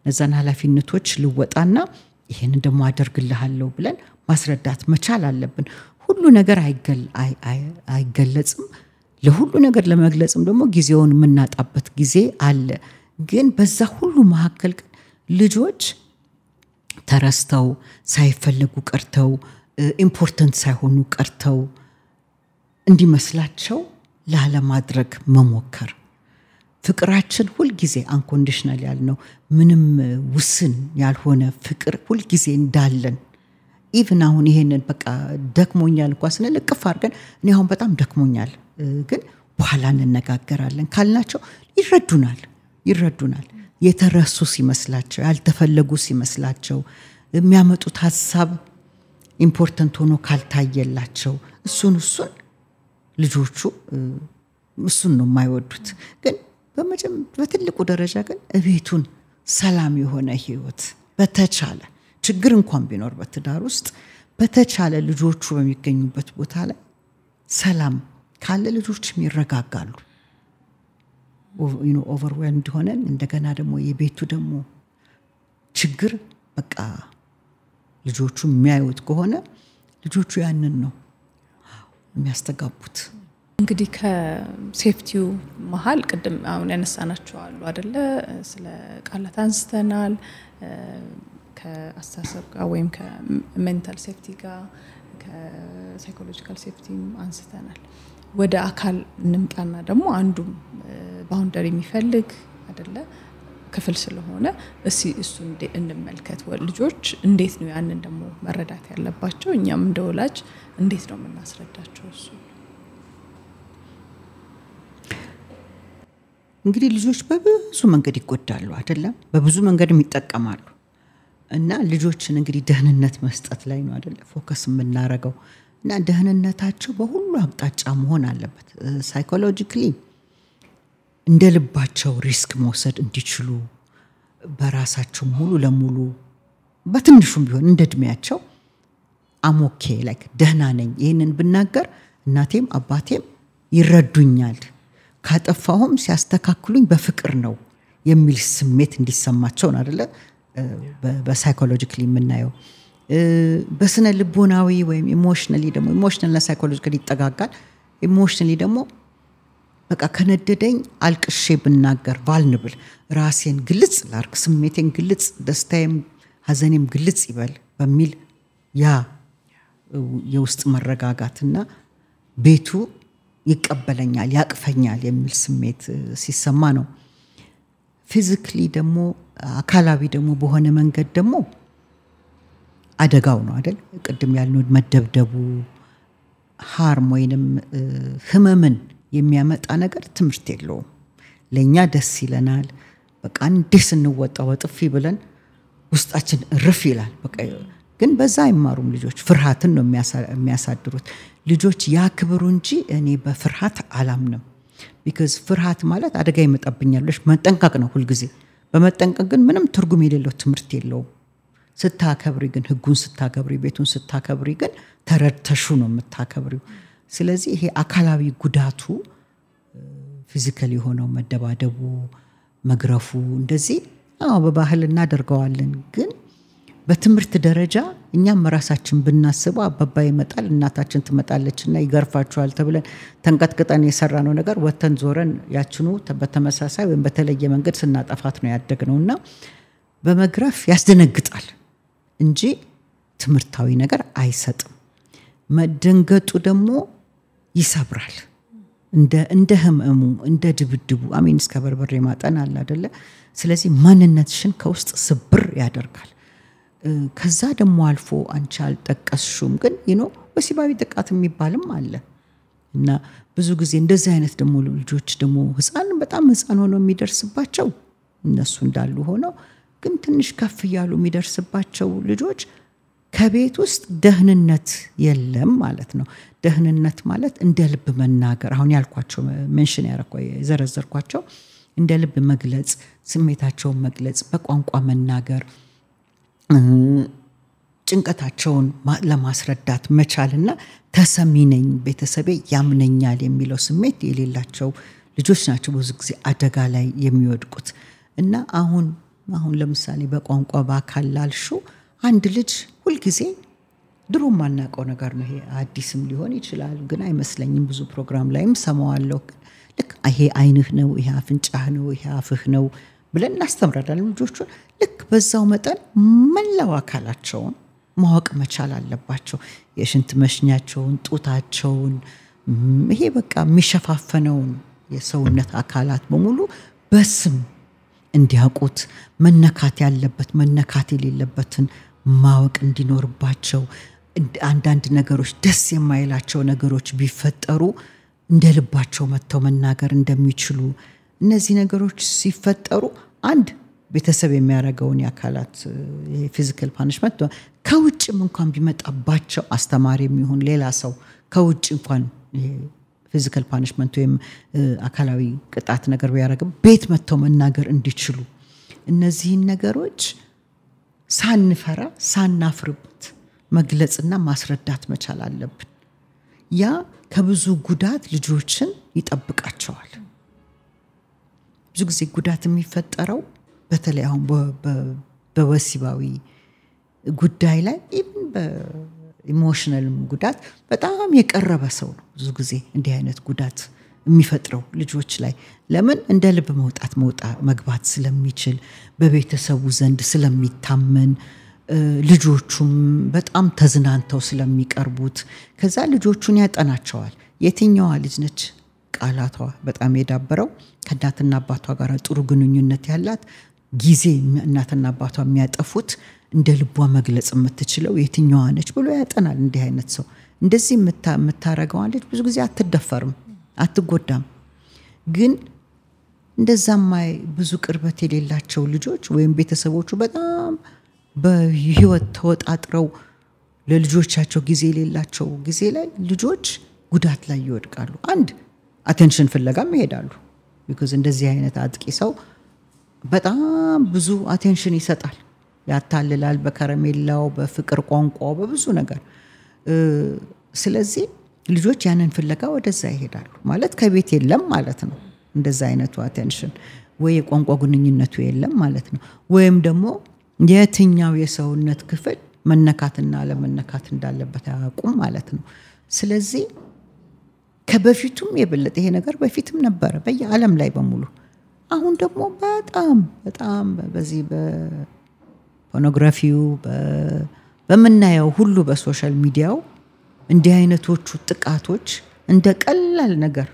እነዛን ኃላፊነቶች ልወጣና ይሄን ደግሞ አደርግልሃለሁ ብለን ማስረዳት መቻል አለብን። ሁሉ ነገር አይገለጽም። ለሁሉ ነገር ለመግለጽም ደግሞ ጊዜውን የምናጣበት ጊዜ አለ። ግን በዛ ሁሉ መሐከል ልጆች ተረስተው ሳይፈልጉ ቀርተው ኢምፖርታንት ሳይሆኑ ቀርተው እንዲመስላቸው ላለማድረግ መሞከር። ፍቅራችን ሁሉ ጊዜ አንኮንዲሽናል ያልነው ምንም ውስን ያልሆነ ፍቅር ሁሉ ጊዜ እንዳለን ኢቭን አሁን ይሄንን በቃ ደክሞኛል እንኳን ስለልቅፍ አድርገን እኔ አሁን በጣም ደክሞኛል ግን በኋላ እንነጋገራለን ካልናቸው ይረዱናል። የተረሱ ሲመስላቸው ያልተፈለጉ ሲመስላቸው የሚያመጡት ሐሳብ ኢምፖርታንት ሆኖ ካልታየላቸው እሱን ልጆቹ እሱን ነው የማይወዱት። ግን በትልቁ ደረጃ ግን እቤቱን ሰላም የሆነ ህይወት በተቻለ ችግር እንኳን ቢኖር በትዳር ውስጥ በተቻለ ልጆቹ በሚገኙበት ቦታ ላይ ሰላም ካለ ልጆችም ይረጋጋሉ። ኦቨርዌልምድ ሆነን እንደገና ደግሞ የቤቱ ደግሞ ችግር በቃ ልጆቹ የሚያዩት ከሆነ ልጆቹ ያንን ነው የሚያስተጋቡት። እንግዲህ ከሴፍቲው መሀል ቅድም አሁን ያነሳናቸው አሉ አይደለ? ስለ ቃላት አንስተናል፣ ከአስተሳሰብ ጋር ወይም ከሜንታል ሴፍቲ ጋር ከሳይኮሎጂካል ሴፍቲም አንስተናል። ወደ አካል እንምጣና ደግሞ አንዱም ባውንደሪ የሚፈልግ አይደለ ክፍል ስለሆነ እሱ እንመልከት። ልጆች እንዴት ነው ያንን ደግሞ መረዳት ያለባቸው? እኛም እንደ ወላጅ እንዴት ነው የምናስረዳቸው? እሱ እንግዲህ ልጆች በብዙ መንገድ ይጎዳሉ አይደለም? በብዙ መንገድም ይጠቀማሉ። እና ልጆችን እንግዲህ ደህንነት መስጠት ላይ ነው አይደለ ፎከስ የምናረገው። እና ደህንነታቸው በሁሉ አቅጣጫ መሆን አለበት። ሳይኮሎጂካሊ እንደ ልባቸው ሪስክ መውሰድ እንዲችሉ በራሳቸው ሙሉ ለሙሉ በትንሹም ቢሆን እንደ እድሜያቸው አሞኬ ላይክ ደህና ነኝ ይሄንን ብናገር እናቴም አባቴም ይረዱኛል፣ ካጠፋሁም ሲያስተካክሉኝ በፍቅር ነው የሚል ስሜት እንዲሰማቸው ነው አይደለ በሳይኮሎጂካሊ የምናየው። በስነ ልቦናዊ ወይም ኢሞሽናሊ ደግሞ ኢሞሽናል እና ሳይኮሎጂካሊ ይጠጋጋል። ኢሞሽናሊ ደግሞ በቃ ከነደደኝ አልቅሼ ብናገር ቫልነብል ራሴን ግልጽ ላርክ፣ ስሜቴን ግልጽ፣ ደስታዬም ሀዘኔም ግልጽ ይበል በሚል ያ የውስጥ መረጋጋትና ቤቱ ይቀበለኛል ያቅፈኛል የሚል ስሜት ሲሰማ ነው። ፊዚካሊ ደግሞ አካላዊ ደግሞ በሆነ መንገድ ደግሞ አደጋው ነው አይደል? ቅድም ያልነው መደብደቡ ሃርም ወይንም ህመምን የሚያመጣ ነገር ትምህርት የለውም። ለኛ ደስ ይለናል፣ በቃ እንዴት ስንወጣው በጥፊ ብለን ውስጣችን እርፍ ይላል። በቃ ግን በዛ አይማሩም ልጆች። ፍርሃትን ነው የሚያሳድሩት ልጆች። ያክብሩ እንጂ እኔ በፍርሃት አላምንም። because ፍርሃት ማለት አደጋ ይመጣብኛል ብለሽ መጠንቀቅ ነው ሁሉ ጊዜ። በመጠንቀቅ ግን ምንም ትርጉም የሌለው ትምህርት የለውም። ስታከብሪ ግን ህጉን ስታከብሪ ቤቱን ስታከብሪ ግን ተረድተሹ ነው የምታከብሪው። ስለዚህ ይሄ አካላዊ ጉዳቱ ፊዚካሊ ሆኖ መደባደቡ መግረፉ እንደዚህ በባህል እናደርገዋለን። ግን በትምህርት ደረጃ እኛም ራሳችን ብናስበው አባባ ይመጣል እናታችን ትመጣለችና ይገርፋቸዋል ተብለን ተንቀጥቅጠን የሰራነው ነገር ወተን ዞረን ያችኑ በተመሳሳይ ወይም በተለየ መንገድ ስናጠፋት ነው ያደግነውና በመግረፍ ያስደነግጣል እንጂ ትምህርታዊ ነገር አይሰጥም። መደንገጡ ደግሞ ይሰብራል። እንደ ህመሙ እንደ ድብድቡ አሜን እስከ በርበሬ ማጠን አለ አይደለ? ስለዚህ ማንነትሽን ከውስጥ ስብር ያደርጋል። ከዛ ደግሞ አልፎ አንቺ አልጠቀስሽም ግን ወሲባዊ ጥቃት የሚባልም አለ። እና ብዙ ጊዜ እንደዚህ አይነት ደግሞ ልጆች ደግሞ ህፃን በጣም ህፃን ሆኖ የሚደርስባቸው እነሱ እንዳሉ ሆነው ግን ትንሽ ከፍ ያሉ የሚደርስባቸው ልጆች ከቤት ውስጥ ደህንነት የለም ማለት ነው። ደህንነት ማለት እንደ ልብ መናገር አሁን ያልኳቸው ሜንሽን ያረኳው የዘረዘርኳቸው እንደ ልብ መግለጽ፣ ስሜታቸውን መግለጽ፣ በቋንቋ መናገር፣ ጭንቀታቸውን ለማስረዳት መቻልና ተሰሚ ነኝ ቤተሰቤ ያምነኛል የሚለው ስሜት የሌላቸው ልጆች ናቸው ብዙ ጊዜ አደጋ ላይ የሚወድቁት። እና አሁን ለምሳሌ በቋንቋ በአካል ላልሹ አንድ ልጅ ሁሉ ጊዜ ድሮ ማናቀው ነገር ነው። ይሄ አዲስም ሊሆን ይችላል ግን አይመስለኝም። ብዙ ፕሮግራም ላይም ሰማዋለሁ። ልክ ይሄ አይንህ ነው፣ ይሄ አፍንጫህ ነው፣ ይሄ አፍህ ነው ብለን እናስተምራለን ልጆቹን። ልክ በዛው መጠን መላው አካላቸውን ማወቅ መቻል አለባቸው። የሽንት መሽኛቸውን፣ ጡታቸውን፣ ይሄ በቃ የሚሸፋፈነውን የሰውነት አካላት በሙሉ በስም እንዲያውቁት መነካት ያለበት መነካት የሌለበትን ማወቅ እንዲኖርባቸው አንዳንድ ነገሮች ደስ የማይላቸው ነገሮች ቢፈጠሩ እንደ ልባቸው መተው መናገር እንደሚችሉ እነዚህ ነገሮች ሲፈጠሩ አንድ ቤተሰብ የሚያረጋውን ያካላት የፊዚካል ፓኒሽመንት ከውጭም እንኳን ቢመጣባቸው አስተማሪ የሚሆን ሌላ ሰው ከውጭ እንኳን ፊዚካል ፓኒሽመንት ወይም አካላዊ ቅጣት ነገር ቢያረጋም ቤት መተው መናገር እንዲችሉ እነዚህን ነገሮች ሳንፈራ ሳናፍርበት መግለጽና ማስረዳት መቻል አለብን። ያ ከብዙ ጉዳት ልጆችን ይጠብቃቸዋል። ብዙ ጊዜ ጉዳት የሚፈጠረው በተለይ አሁን በወሲባዊ ጉዳይ ላይ ኢቭን ኢሞሽናል ጉዳት በጣም የቀረበ ሰው ነው ብዙ ጊዜ እንዲህ አይነት ጉዳት የሚፈጥረው ልጆች ላይ ለምን እንደ ልብ መግባት ስለሚችል በቤተሰቡ ዘንድ ስለሚታመን ልጆቹም በጣም ተዝናንተው ስለሚቀርቡት ከዛ ልጆቹን ያጠናቸዋል የትኛዋ ልጅ ነች ቃላቷ በጣም የዳበረው ከእናትና አባቷ ጋር ጥሩ ግንኙነት ያላት ጊዜ እናትና አባቷ የሚያጠፉት እንደ ልቧ መግለጽ የምትችለው የትኛዋ ነች ብሎ ያጠናል እንዲህ አይነት ሰው እንደዚህ የምታረገው ልጅ ብዙ ጊዜ አትደፈርም አትጎዳም ግን እንደዛማይ ብዙ ቅርበት የሌላቸው ልጆች ወይም ቤተሰቦቹ በጣም በህይወት ተወጣጥረው ለልጆቻቸው ጊዜ የሌላቸው ጊዜ ላይ ልጆች ጉዳት ላይ ይወድቃሉ አንድ አቴንሽን ፍለጋም ይሄዳሉ because እንደዚህ አይነት አጥቂ ሰው በጣም ብዙ አቴንሽን ይሰጣል ያታልላል በከረሜላው በፍቅር ቋንቋው በብዙ ነገር ስለዚህ ልጆች ያንን ፍለጋ ወደዛ ይሄዳሉ ማለት ከቤት የለም ማለት ነው እንደዛ አይነቱ አቴንሽን ወይ የቋንቋ ግንኙነቱ የለም ማለት ነው ወይም ደግሞ የትኛው የሰውነት ክፍል መነካትና ለመነካት እንዳለበት ያቁም ማለት ነው ስለዚህ ከበፊቱም የበለጠ ይሄ ነገር በፊትም ነበር በየዓለም ላይ በሙሉ አሁን ደግሞ በጣም በዚህ በፖርኖግራፊው በመናየው ሁሉ በሶሻል ሚዲያው እንዲህ አይነቶቹ ጥቃቶች እንደ ቀላል ነገር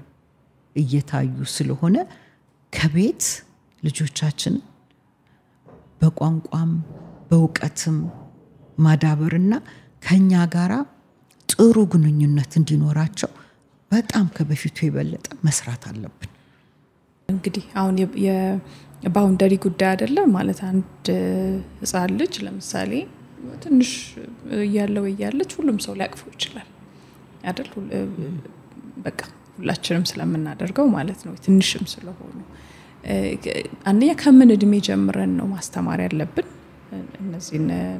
እየታዩ ስለሆነ ከቤት ልጆቻችን በቋንቋም በእውቀትም ማዳበርና ከኛ ጋራ ጥሩ ግንኙነት እንዲኖራቸው በጣም ከበፊቱ የበለጠ መስራት አለብን እንግዲህ አሁን የባውንደሪ ጉዳይ አይደለ ማለት አንድ ህፃን ልጅ ለምሳሌ ትንሽ ያለች ሁሉም ሰው ሊያቅፈው ይችላል አይደል በቃ ሁላችንም ስለምናደርገው ማለት ነው ትንሽም ስለሆነ አንደኛ ከምን እድሜ ጀምረን ነው ማስተማር ያለብን እነዚህ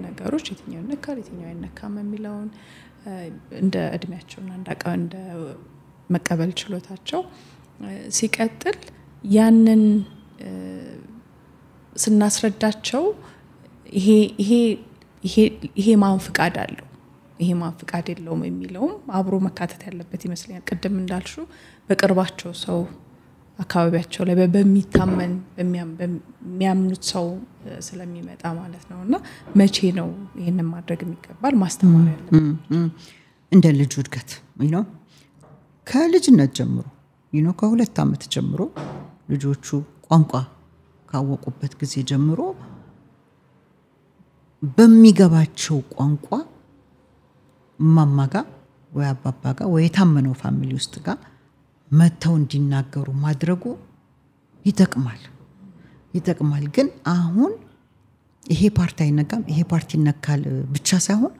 ነገሮች የትኛው ነካል የትኛው አይነካም የሚለውን እንደ እድሜያቸውና እንደ መቀበል ችሎታቸው ሲቀጥል ያንን ስናስረዳቸው ይሄ ማን ፍቃድ አለው ይሄ ማን ፍቃድ የለውም የሚለውም አብሮ መካተት ያለበት ይመስለኛል ቅድም እንዳልሹ በቅርባቸው ሰው አካባቢያቸው ላይ በሚታመን በሚያምኑት ሰው ስለሚመጣ ማለት ነውና መቼ ነው ይሄንን ማድረግ የሚገባል ማስተማር ያለበት እንደ ልጅ እድገት ከልጅነት ጀምሮ ከ2 አመት ጀምሮ ልጆቹ ቋንቋ ካወቁበት ጊዜ ጀምሮ በሚገባቸው ቋንቋ ማማጋ ወይ አባባጋ ወይ ታመነው ፋሚሊ ውስጥ ጋር መተው እንዲናገሩ ማድረጉ ይጠቅማል ግን አሁን ይሄ ፓርቲ አይነካም ይሄ ፓርቲ ነካል ብቻ ሳይሆን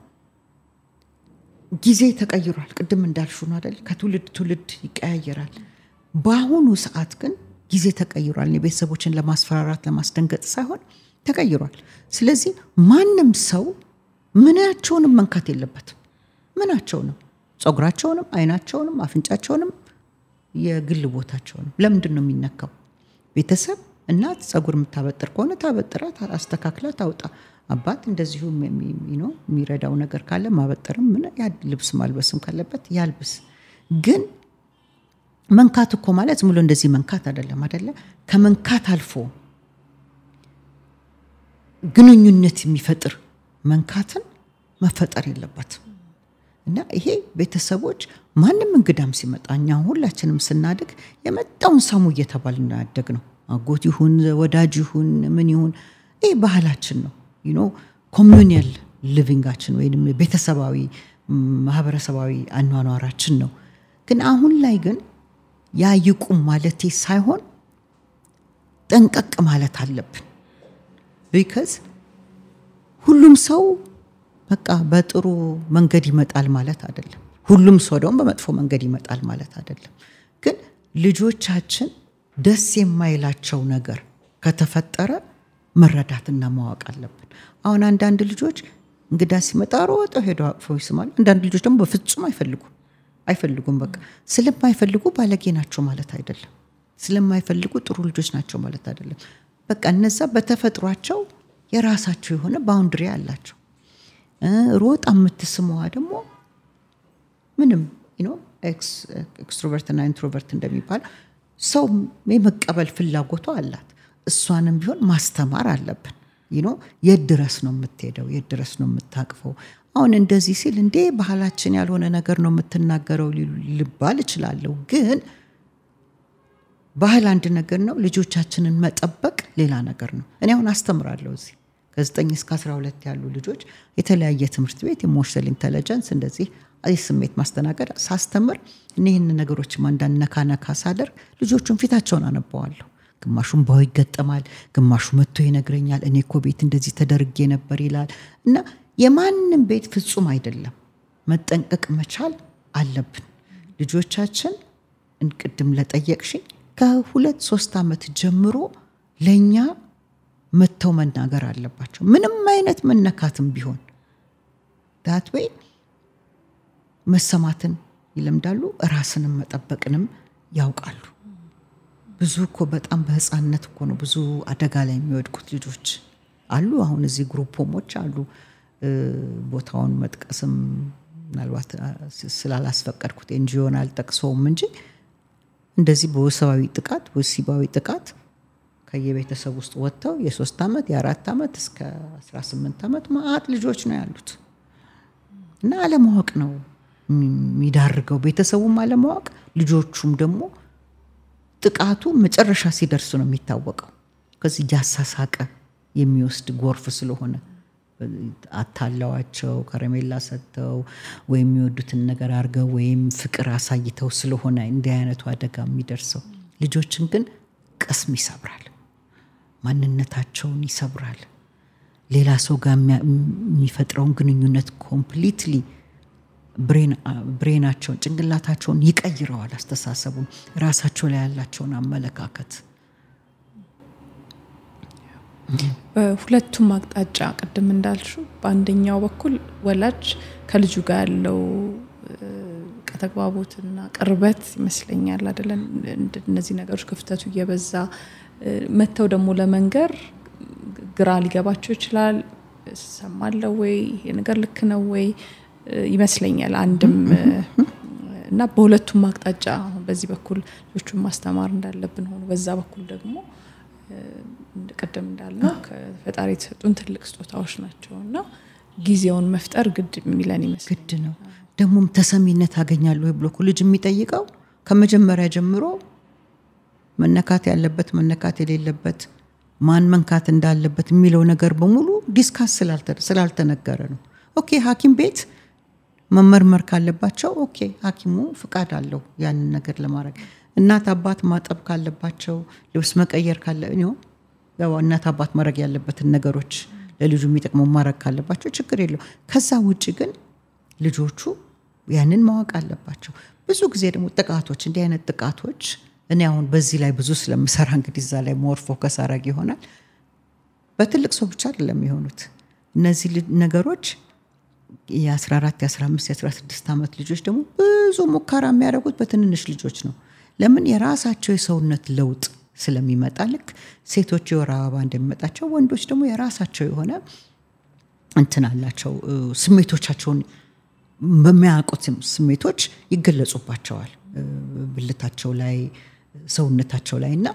ጊዜ ተቀይሯል ቅድም እንዳልሹ ነው አይደል ከትውልድ ይቀያየራል በአሁኑ ሰዓት ግን ጊዜ ተቀይሯል የቤተሰቦችን ለማስፈራራት ለማስደንገጥ ሳይሆን ተቀይሯል ስለዚህ ማንንም ሰው ምናቸውንም መንካት የለበትም ምናቸውንም ጾግራቸውንም አይናቸውንም አፍንጫቸውንም የግል ቦታቸውንም ለምንድን ነው የሚነካው ቤተሰብ እናት ጾጉር የምታበጥር ከሆነ ታበጥራት አስተካክላ ታውጣ አባት እንደዚሁ የሚረዳው ነገር ካለ ማበጥርም ምን ልብስ ማልበስም ካለበት ያልብስ ግን መንካት እኮ ማለት ሙሉ እንደዚህ መንካት አይደለም ከመንካት አልፎ ግንኙነት የሚፈጥር መንካትን መፈጠር የለበትም እና ይሄ ቤተሰቦች ማንንም እንግዳም ሲመጣኛ ሁላችንም ስናድግ የመጣውን ሰሙ እየተባልን ያደግ ነው አጎት ይሁን ወዳጅ ይሁን ምን ይሁን ይሄ ባህላችን ነው ኮሚዩኒየል ሊቪንጋችን ወይንም ቤተሰባዊ ማህበረሰባዊ አኗኗራችን ነው ግን አሁን ላይ ግን ያይቁም ማለቴ ሳይሆን ጠንቀቅ ማለት አለብን because ሁሉም ሰው በቃ በጥሩ መንገድ ይመጣል ማለት አይደለም ሁሉም ሰው ደግሞ በመጥፎ መንገድ ይመጣል ማለት አይደለም ግን ልጆቻችን ደስ የማይላቸው ነገር ከተፈጠረ መረዳትና ማወቅ አለብን አሁን አንዳንድ ልጆች እንግዳ ሲመጣ ሮጠው ሄደው አቅፈው ይስማሉ አንዳንድ ልጆች ደግሞ በፍጹም አይፈልጉም በቃ ስለማይፈልጉ ባለጌ ናቸው ማለት አይደለም ስለማይፈልጉ ጥሩ ልጆች ናቸው ማለት አይደለም በቃ እነዛ በተፈጥሯቸው የራሳቸው የሆነ ባውንደሪ አላቸው ሮጣ የምትስመዋ ደግሞ ምንም ኤክስትሮቨርት እና ኢንትሮቨርት እንደሚባል ሰው የመቀበል ፍላጎቱ አላት እሷንም ቢሆን ማስተማር አለብን የት ድረስ ነው የምትሄደው የት ድረስ ነው የምታቅፈው አሁን እንደዚህ ሲል እንዴ ባህላችን ያልሆነ ነገር ነው የምትናገረው ልባል ይችላል ግን ባህል አንድ ነገር ነው ልጆቻችንን መጠበቅ ሌላ ነገር ነው እኔ አሁን አስተምራለሁ እዚህ ከ9 እስከ 12 ያሉ ልጆች የተለያየ ትምህርት ቤት ኢሞሽናል ኢንተለጀንስ እንደዚህ ስሜት ማስተናገድ ሳስተምር እነዚህን ነገሮች ማንዳነካነካ ሳደር ልጆቹን ፊታቸውን አነባዋለሁ ግማሹን ባው ይገጠማል ግማሹ መጥቶ ይነግረኛል እኔ እኮ ቤት እንደዚህ ተደርጌ ነበር ይላል እና የማንንም ቤት ፍጹም አይደለም መጠንቀቅ መቻል አለብን ልጆቻችን እንቅድም ለጠየቅሽኝ ከ2-3 ዓመት ጀምሮ ለኛ መተው መናገር አለባቸው ምንም አይነት መነካትም ቢሆን that way መሰማትን ይለምዳሉ ራስንም መጠበቅንም ያውቃሉ ብዙ እኮ በጣም በህፃንነት እኮ ነው ብዙ አደጋ ላይ የሚወድቁት ልጆች አሉ አሁን እዚህ ግሩፖች አሉ ቦታውን መጥቀስም ምናልባት ስላላስፈቀድኩት ኤንጂኦን አልጠቅሰውም እንጂ እንደዚህ በወሲባዊ ጥቃት ከየቤተሰብ ውስጥ ወጥተው የ3 ዓመት የ4 ዓመት እስከ 18 ዓመት ማአት ልጆች ነው ያሉት እና አለማወቅ ነው የሚዳርገው ቤተሰቡም አለማወቅ ልጆቹም ደግሞ ጥቃቱ መጨረሻ ሲደርስ ነው የሚታወቀው ከዚህ ያሳሳቀ የሚወስድ ጎርፍ ስለሆነ አታላዋቸው ከረሜላ ሰጥተው ወይም የሚወዱትን ነገር አርገው ወይም ፍቅር አሳይተው ስለሆነ እንዲህ አይነቱ አደጋ የሚደርሰው ልጆችን ግን ቀስም ይሰብራል ማንነታቸውን ይሰብራል ሌላ ሰው ጋር የሚፈጥረውን ግንኙነት ኮምፕሊትሊ ብሬናቸውን ጭንቅላታቸውን ይቀይረዋል አስተሳሰቡን ራሳቸው ላይ ያላቸውን አመለካከት በሁለቱም አቅጣጫ ቀደም እንዳልሽው በአንደኛው በኩል ወላጅ ከልጁ ጋር ያለው ከተግባቦትና ቅርበት ይመስለኛል አይደለም እነዚህ ነገሮች ክፍተቱ እየበዛ መተው ደግሞ ለመንገር ግራ ሊገባቸው ይችላል ሰማለው ወይ ይሄ ነገር ልክ ነው ወይ ይመስለኛል አንድም እና በሁለቱም አቅጣጫ አሁን በዚህ በኩል ልጆቹን ማስተማር እንዳለብን ሆኖ በዛ በኩል ደግሞ ቀደም እንዳልነው ከፈጣሪ የተሰጡን ትልቅ ስጦታዎች ናቸውና ጊዜውን መፍጠር ግድ የሚለን ይመስላል ግድ ነው ደግሞ ተሰሚነት አገኛለሁ ወይ ብሎ ልጅ የሚጠይቀው ከመጀመሪያ ጀምሮ መነካት ያለበት መነካት የሌለበት ማን መንካት እንዳለበት የሚለው ነገር በሙሉ ዲስካስ ስላልተነገረ ነው ኦኬ ሐኪም ቤት መመርመር ካለባቸው ኦኬ ሐኪሙ ፍቃድ አለው ያን ነገር ለማድረግ እናት አባት ማጠብ ካለባቸው ልብስ መቀየር ካለባቸው ያው እናት አባት ማድረግ ያለበትን ነገሮች ለልጁ የሚጠቅመው ማድረግ ካለባቸው ችግር የለው ከዛ ውጪ ግን ልጆቹ ያንን ማወቅ አለባቸው ብዙ ጊዜ ደግሞ ጥቃቶች እንዲህ አይነት ጥቃቶች እኔ አሁን በዚህ ላይ ብዙ ስለምሰራ እንግዲህ እዛ ላይ ሞር ፎከስ አረግ ይሆናል በትልቅ ሰው ብቻ አይደለም የሚሆኑት እነዚህ ነገሮች የ14 የ15 የ16 ዓመት ልጆች ደግሞ ብዙ ሙከራ የሚያደርጉት በትንንሽ ልጆች ነው ለምን የራሳቸው የሰውነት ለውጥ ስለሚመጣ ልክ ሴቶች የወር አበባ እንደሚመጣቸው ወንዶች ደግሞ የራሳቸው የሆነ እንትን አላቸው ስሜቶቻቸውን በሚያውቁት ስሜቶች ይገለጹባቸዋል ብልታቸው ላይ ሰውነታቸው ላይና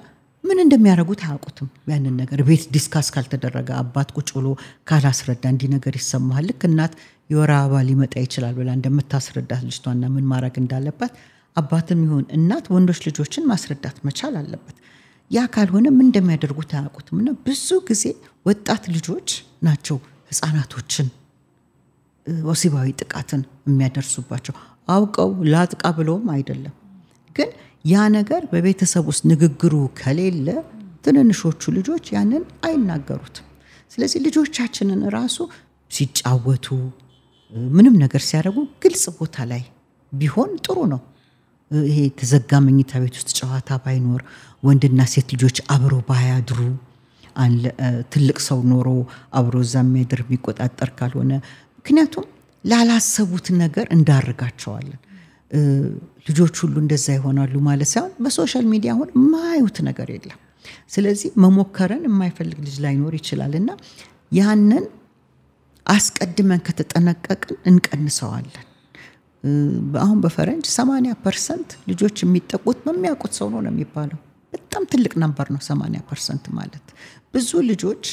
ምን እንደሚያደርጉት አያውቁትም ያንን ነገር ቤት ዲስካስ ካልተደረገ አባት ቁጭ ብሎ ካላስረዳ እንዲ ነገር ይሰማል ልክ እናት የወር አበባ ሊመጣ ይችላል ብላ እንደምታስረዳት ልጅቷና ምን ማድረግ እንዳለባት አባትም ይሁን እናት ወንዶች ልጆችን ማስረዳት መቻል አለበት ያ ካልሆነ ምን እንደሚያደርጉት አያውቁትምና ብዙ ጊዜ ወጣት ልጆች ናቸው ህፃናቶችን ወሲባዊ ጥቃትን የሚያደርሱባቸው አውቀው ላጥቃ ብለውም አይደለም ግን ያ ነገር በቤተሰብ ውስጥ ንግግሩ ከሌለ ትንንሾቹ ልጆች ያንን አይናገሩትም ስለዚህ ልጆቻችንን ራሱ ሲጫወቱ ምንም ነገር ሲያደርጉ ግልጽ ቦታ ላይ ቢሆን ጥሩ ነው ይሄ ተዘጋ መኝታ ቤት ውስጥ ጨዋታ ባይኖር ወንድና ሴት ልጆች አብሮ ባያድሩ ትልቅ ሰው ኖሮ አብሮ ዛሜድር የሚቆጣጠር ካልሆነ ምክንያቱም ላላሰቡት ነገር እንዳርጋቸዋለን ልጆች ሁሉ እንደዛ ይሆናሉ ማለት ሳይሆን በሶሻል ሚዲያ አሁን ማዩት ነገር የለም ስለዚህ መሞከረን የማይፈልግ ልጅ ላይኖር ይችላልና ያንን አስቀድመን ከተጠነቀቅን እንቀንሰዋለን። አሁን በፈረንጅ 80% ልጆች የሚጠቁት በሚያውቁት ሰው ነው የሚባለው። በጣም ትልቅ ነምበር ነው 80% ማለት። ብዙ ልጆች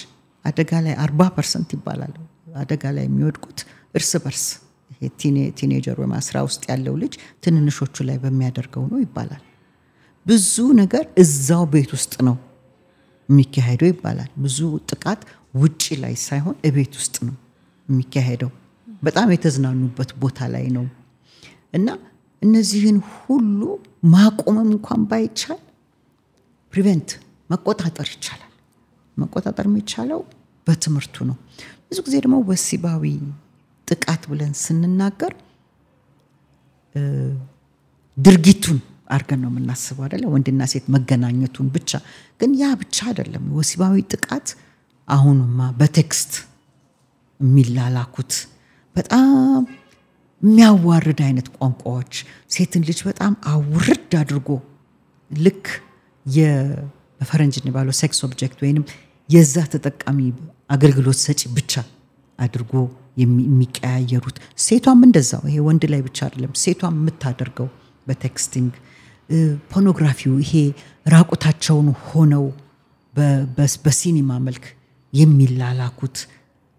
አደጋ ላይ 40% ይባላል አደጋ ላይ የሚወድቁት እርስ በርስ ይሄ ቲኔጀር ወይ ማስራ ውስጥ ያለው ልጅ ትንንሾቹ ላይ በሚያደርገው ነው ይባላል። ብዙ ነገር እዛው ቤት ውስጥ ነው የሚካሄደው ይባላል። ብዙ ጥቃት ውጪ ላይ ሳይሆን እቤት ውስጥ ነው የሚካሄደው። በጣም የተዝናኑበት ቦታ ላይ ነው። እና እነዚህን ሁሉ ማቆምም እንኳን ባይቻል ፕሪቨንት መቆጣጠር ይቻላል። መቆጣጠር የሚቻለው በትምህርቱ ነው። ብዙ ጊዜ ደግሞ ወሲባዊ ጥቃት ብለን ስንናገር ድርጊቱን አርገን ነው የምናስበው አይደለ? ወንድና ሴት መገናኘቱን ብቻ። ግን ያ ብቻ አይደለም። ወሲባዊ ጥቃት አሁንማ በቴክስት የሚላላኩት በጣም የሚያዋርድ አይነት ቋንቋዎች ሴትን ልጅ በጣም አውርድ አድርጎ ልክ የፈረንጅ ባለው ሴክስ ኦብጀክት ወይንም የዛ ተጠቃሚ አገልግሎት ሰጪ ብቻ አድርጎ የሚቀያየሩት። ሴቷም እንደዛው ይሄ ወንድ ላይ ብቻ አይደለም ሴቷም የምታደርገው በቴክስቲንግ ፖርኖግራፊው ይሄ ራቁታቸውን ሆነው በሲኒማ መልክ የሚላላኩት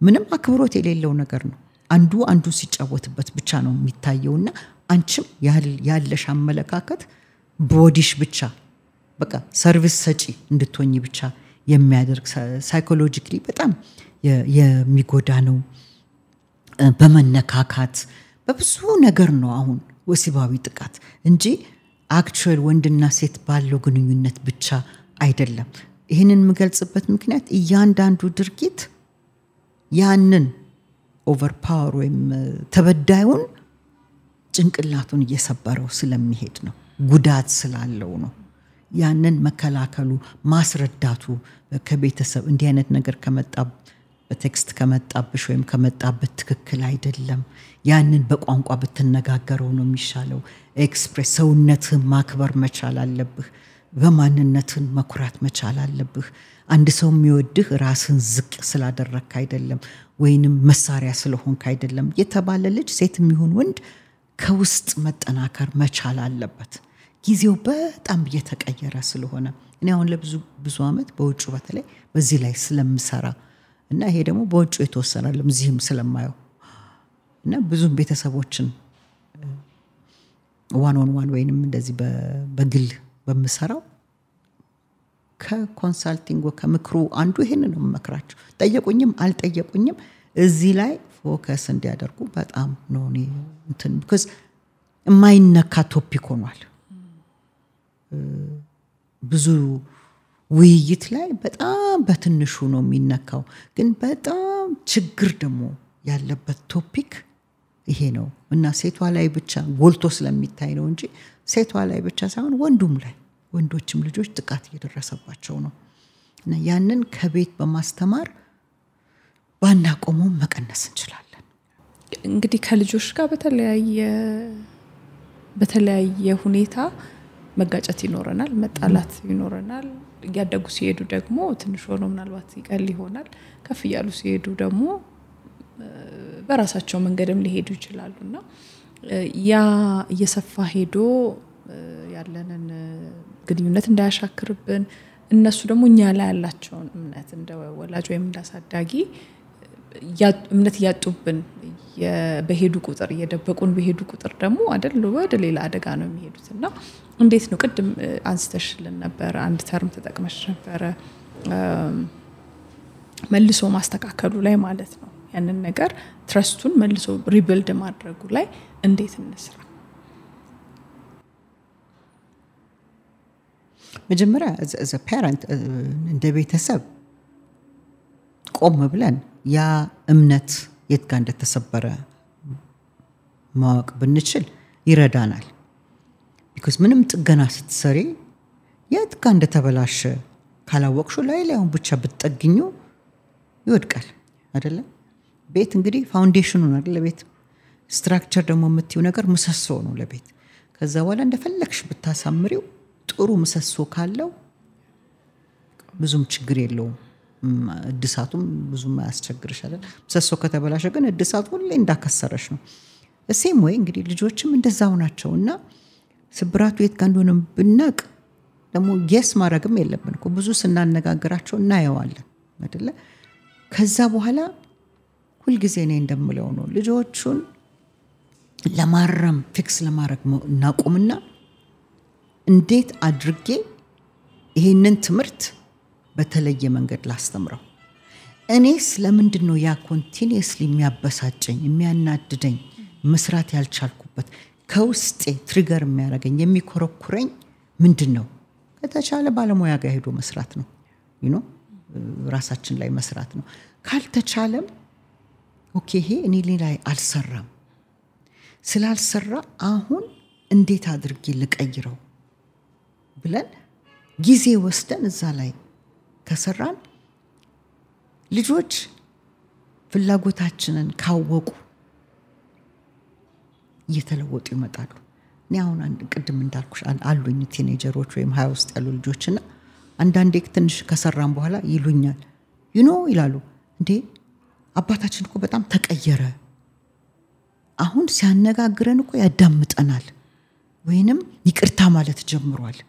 ምንም አክብሮት የሌለው ነገር ነው። አንዱ ሲጫወትበት ብቻ ነው የሚታየውና አንቺም ያለሽ አመለካከት ቦዲሽ ብቻ በቃ ሰርቪስ ሰጪ እንድትሆኚ ብቻ የሚያደርግ ሳይኮሎጂካሊ በጣም የሚጎዳ ነው። በመነካካት በብዙ ነገር ነው አሁን ወሲባዊ ጥቃት እንጂ አክቹዋል ወንድና ሴት ባለው ግንኙነት ብቻ አይደለም። ይሄንን የምገልጽበት ምክንያት እያንዳንዱ ድርጊት ያንን ኦቨርፓወር ወይም ተበዳዩን ጭንቅላቱን እየሰበረው ስለሚሄድ ነው። ጉዳት ስላለው ነው። ያንን መከላከሉ ማስረዳቱ ከቤተሰብ እንዲህ አይነት ነገር ከመጣ በቴክስት ከመጣብሽ ወይም ከመጣበት ትክክል አይደለም። ያንን በቋንቋ ብትነጋገረው ነው የሚሻለው። ኤክስፕሬስ ሰውነትህን ማክበር መቻል አለብህ። በማንነትህን መኩራት መቻል አለብህ። አንድ ሰው የሚወድህ ራስህን ዝቅ ስላደረክ አይደለም ወይንም መሳሪያ ስለሆንክ አይደለም የተባለ ልጅ ሴትም ይሁን ወንድ ከውስጥ መጠናከር መቻል አለበት። ጊዜው በጣም እየተቀየረ ስለሆነ እኔ አሁን ለብዙ አመት በውጭ በተለይ በዚህ ላይ ስለምሰራ እና ይሄ ደግሞ በውጭ የተወሰናለም እዚህም ስለማየው እና ብዙ ቤተሰቦችን ዋን ኦን ዋን ወይንም እንደዚህ በግል በመሰራው ከኮንሳልቲንግ ከመክሩ አንዱ ይሄንን ነው መከራቸው። ጠየቁኝም አልጠየቁኝም እዚህ ላይ ፎከስ እንዲያደርጉ በጣም ነው እኔ እንትን because የማይነካ ቶፒክ ሆኗል። ብዙ ውይይት ላይ በጣም በትንሹ ነው የሚነካው። ግን በጣም ችግር ደግሞ ያለበት ቶፒክ ይሄ ነው እና ሴቷ ላይ ብቻ ጎልቶ ስለሚታይ ነው እንጂ ሴቷ ላይ ብቻ ሳይሆን ወንዱም ላይ ወንዶችም ልጆች ጥቃት እየደረሰባቸው ነው እና ያንን ከቤት በማስተማር ባናቆመው መቀነስ እንችላለን። እንግዲህ ከልጆች ጋር በተለያየ ሁኔታ መጋጨት ይኖረናል፣ መጣላት ይኖረናል። ያደጉ ሲሄዱ ደግሞ ትንሽ ሆኖ ምናልባት ይቀል ይሆናል። ከፍ ያሉ ሲሄዱ ደግሞ በራሳቸው መንገድም ሊሄዱ ይችላሉና ያ እየሰፋ ሄዶ ያለንን ግንኙነት እንዳያሻክርብን እነሱ ደግሞ እኛ ላይ ያላቸውን እምነት እንደ ወላጅ ወይም እንዳሳዳጊ እምነት ያጡብን በሄዱ ቁጥር እየደበቁን በሄዱ ቁጥር ደግሞ አይደል ወደ ሌላ አደጋ ነው የሚሄዱትና እንዴት ነው ቅድም አንስተሽልን ነበር አንድ ተርም ተጠቅመሽ ነበር መልሶ ማስተካከሉ ላይ ማለት ነው። ያንን ነገር ትረስቱን መልሶ ሪቢልድ ማድረጉ ላይ እንዴት እንስራ? መጀመሪያ as a parent እንደ ቤተሰብ ቆም ብለን ያ እምነት የት ጋር እንደተሰበረ ማወቅ ብንችል ይረዳናል። because ምንም ጥገና ስትሰሪ የት ጋር እንደተበላሸ ካላወቅሹ ላይውን ብቻ ብትጠግኙ ይወድቃል አይደለ? ቤት እንግዲህ ፋውንዴሽኑ ነው አይደለ? ቤት ስትራክቸር ደግሞ የምትዩ ነገር ምሰሶ ነው ለቤት። ከዛ በኋላ እንደፈለክሽ ብታሳምሪው ጥሩ ምሰሶ ካለው ብዙም ችግር የለውም እድሳቱም ብዙም አያስቸግርሽ አይደል ምሰሶ ከተበላሸ ግን እድሳቱ ሁሌ እንዳከሰረሽ ነው እሴም ወይ እንግዲህ ልጆችም እንደዛው ናቸውና ስብራቱ የት ጋር እንደሆነ ብናቅ ደግሞ ጌስ ማድረግም የለብን እኮ ብዙ ስናነጋግራቸው እናየዋለን አይደለ ከዛ በኋላ ሁሉ ጊዜ እኔ እንደምለው ነው ልጆቹን ለማረም ፊክስ ለማድረግ እናቆምና እንዴት አድርጌ ይሄንን ትምህርት በተለየ መንገድ ላስተምረው እኔስ ለምንድነው ያ ኮንቲኒየስሊ የሚያበሳጨኝ የሚያናድደኝ መስራት ያልቻልኩበት ከውስጤ ትሪገር የሚያደርገኝ የሚኮረኩረኝ ምንድነው ከተቻለ ባለሙያ ጋር ሄዶ መስራት ነው ራሳችን ላይ መስራት ነው ካልተቻለም ኦኬ ይሄ እኔ ላይ አልሰራም ስላልሰራ አሁን እንዴት አድርጌ ልቀይረው ብለን ጊዜ ወስደን እዛ ላይ ከሰራን ልጆች ፍላጎታችንን ካወቁ እየተለወጡ ይመጣሉ እኔ አሁን አንድ ቅድም እንዳልኩሽ አሉኝ ቲኔጀሮች ወይም 20 ውስጥ ያሉ ልጆችና አንዳንዴ ትንሽ ከሰራን በኋላ ይሉኛል ይላሉ እንዴ አባታችን እኮ በጣም ተቀየረ አሁን ሲያነጋግረን እኮ ያዳምጠናል ወይንም ይቅርታ ማለት ጀምሯል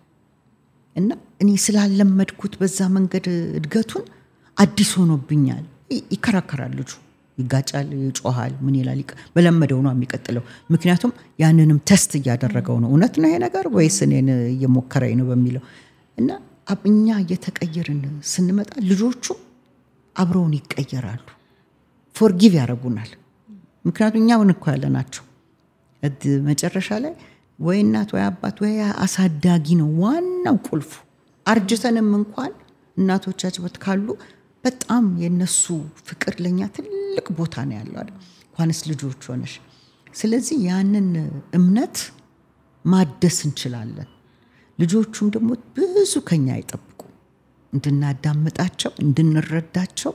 እና እኔ ስላለመድኩት በዛ መንገድ እድገቱን አዲስ ሆኖብኛል ይከራከራል ልጁ ይጋጫል ይጮሃል ምን ይላል በለመደው ነው የሚቀጥለው ምክንያቱም ያንንም ቴስት ያደረገው ነው እውነት ነው ይሄ ነገር ወይስ እኔን እየሞከረኝ ነው በሚለው እና እኛ እየተቀየርን ስንመጣ ልጆቹ አብረውን ይቀየራሉ ፎርጊቭ ያረጉናል ምክንያቱም እኛው እንኳ ያለናቸው መጨረሻ ላይ ወይ እናት ወይ አባት ወይ አሳዳጊ ነው ዋናው ቁልፉ አርጅተንም እንኳን እናቶቻችን በትካሉ በጣም የነሱ ፍቅር ለኛ ትልቅ ቦታ ነው ያለው አይደል እንኳንስ ልጆች ሆነሽ ስለዚህ ያንን እምነት ማደስ እንችላለን ልጆቹም ደግሞ ብዙ ከኛ አይጠብቁ እንድናዳምጣቸው እንድንረዳቸው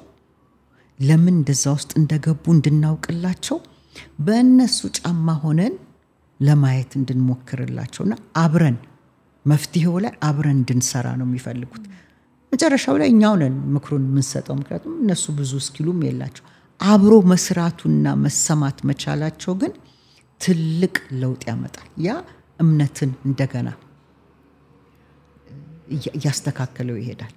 ለምን እንደዛ ውስጥ እንደገቡ እንድናውቅላቸው በእነሱ ጫማ ሆነን ለማየት እንድንሞክርላቸውና አብረን መፍትሄው ላይ አብረን እንድንሰራ ነው የሚፈልጉት መጨረሻው ላይ እኛው ነን ምክሩን የምንሰጠው ምክንያቱም እነሱ ብዙ ስኪሉም የላቸው አብሮ መስራቱና መሰማት መቻላቸው ግን ትልቅ ለውጥ ያመጣል ያ እምነትን እንደገና ያስተካከለው ይሄዳል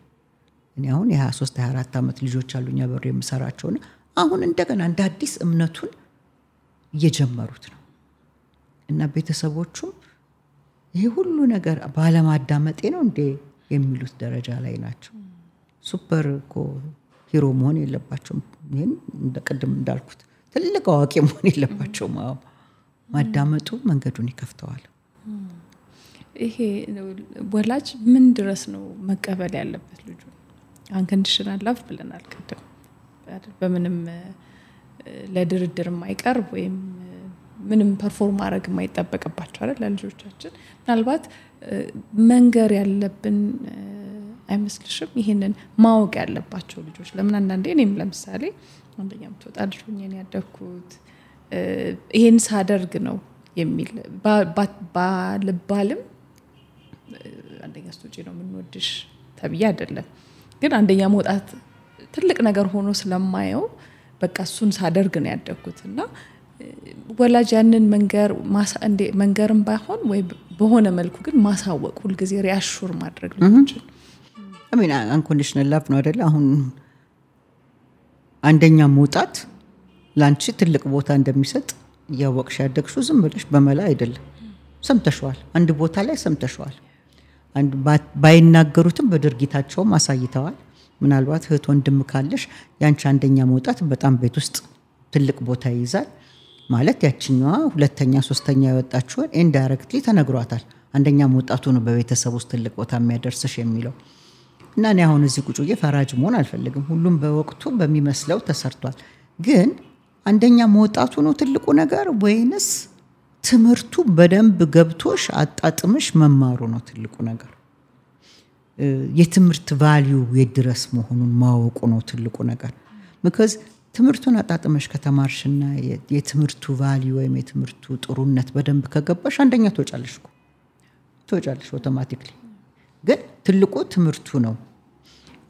እኔ አሁን የ23 24 አመት ልጆች አሉኛ በሬ የምሰራቸውና አሁን እንደገና እንደ አዲስ እምነቱን እየጀመሩት ነው እና ቤተሰቦቹም ይሄ ሁሉ ነገር ባለማዳመጤ ነው እንዴ የሚሉት ደረጃ ላይ ናቸው ሱፐር ሂሮ መሆን የለባቸውም ይሄን እንደቀደም እንዳልኩት ትልቅ አዋቂ መሆን የለባቸውም ማዳመጡ መንገዱን ይከፍተዋል ይሄ ወላጅ ምን ድረስ ነው መቀበል ያለበት ልጁ አንኮንዲሽናል ላቭ ብለናል ቀደም በምንም ለድርድር የማይቀርብ ወይም ምንም ፐርፎርም ማድረግ የማይጠበቅባቸው አይደል ለልጆቻችን ምናልባት መንገር ያለብን አይመስልሽም ይሄንን ማወቅ ያለባቸው ልጆች ለምን አንዳንዴ እኔም ለምሳሌ አንደኛም ተወጣልሽ ሆኜ ያደኩት ይሄን ሳደርግ ነው የሚል ባልባልም አንደኛ ስቶጪ ነው ምንወድሽ ተብያ አይደለም ግን አንደኛ መውጣት ትልቅ ነገር ሆኖ ስለማየው በቃ እሱን ሳደርግ ነው ያደኩትና ወላጅ ያንን መንገርም ባይሆን ወይ በሆነ መልኩ ግን ማሳወቅ ሁሉ ጊዜ ሪአሹር ማድረግ ልጆች አንኮንዲሽናል ላቭ ነው አይደል አሁን አንደኛ መውጣት ላንቺ ትልቅ ቦታ እንደሚሰጥ ያወቅሽ ያደግሽው ዝም ብለሽ በመላ አይደለም ሰምተሽዋል አንድ ቦታ ላይ ሰምተሽዋል አንድ ባይናገሩትም በድርጊታቸው ማሳይተዋል ምናልባት እህት ወንድም ካለሽ ያንቺ አንደኛ መውጣት በጣም ቤት ውስጥ ትልቅ ቦታ ይይዛል ማለት ያቺኛዋ ሁለተኛ ሶስተኛ ያወጣችው ኢንዳይሬክትሊ ተነግሯታል አንደኛ መውጣቱ ነው በቤተሰብ ውስጥ ትልቅ ቦታ የሚያደርስሽ የሚለው እና እኔ አሁን እዚህ ቁጭዬ ፈራጅ መሆን አልፈልግም ሁሉም በወቅቱ በሚመስለው ተሰርቷል ግን አንደኛ መውጣቱ ነው ትልቁ ነገር ወይንስ ትምርቱ በደንብ ገብቶሽ አጣጥምሽ መማሩ ነው ትልቁ ነገር የትምርት ቫልዩ የድረስ መሆኑን ማወቁ ነው ትልቁ ነገር because ትምርቱን አጣጥመሽ ከተማርሽና የትምርቱ ቫልዩ ወይም የትምርቱ ጥሩነት በደንብ ከገባሽ አንደኛ ተወጫለሽ አውቶማቲክሊ ግን ትልቁ ትምርቱ ነው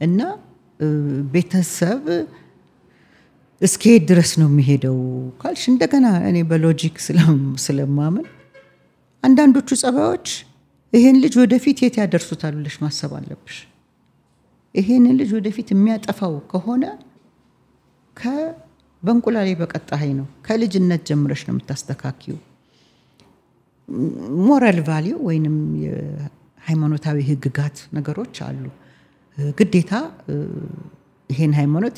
እና ቤተሰብ እስከሄድ ድረስ ነው የሚሄደው ካልሽ እንደገና እኔ በሎጂክ ስለማምን አንዳንዶቹ ጸባዮች ይሄን ልጅ ወደፊት የት ያደርሱታል ብለሽ ማሰብ አለብሽ። ይሄን ልጅ ወደፊት የሚያጠፋው ከሆነ በእንቁላሌ በቀጣይ ነው ከልጅነት ጀምረሽ ነው የምታስተካክዩ። ሞራል ቫልዩ ወይንም የሃይማኖታዊ ህግጋት ነገሮች አሉ። ግዴታ ይሄን ሃይማኖት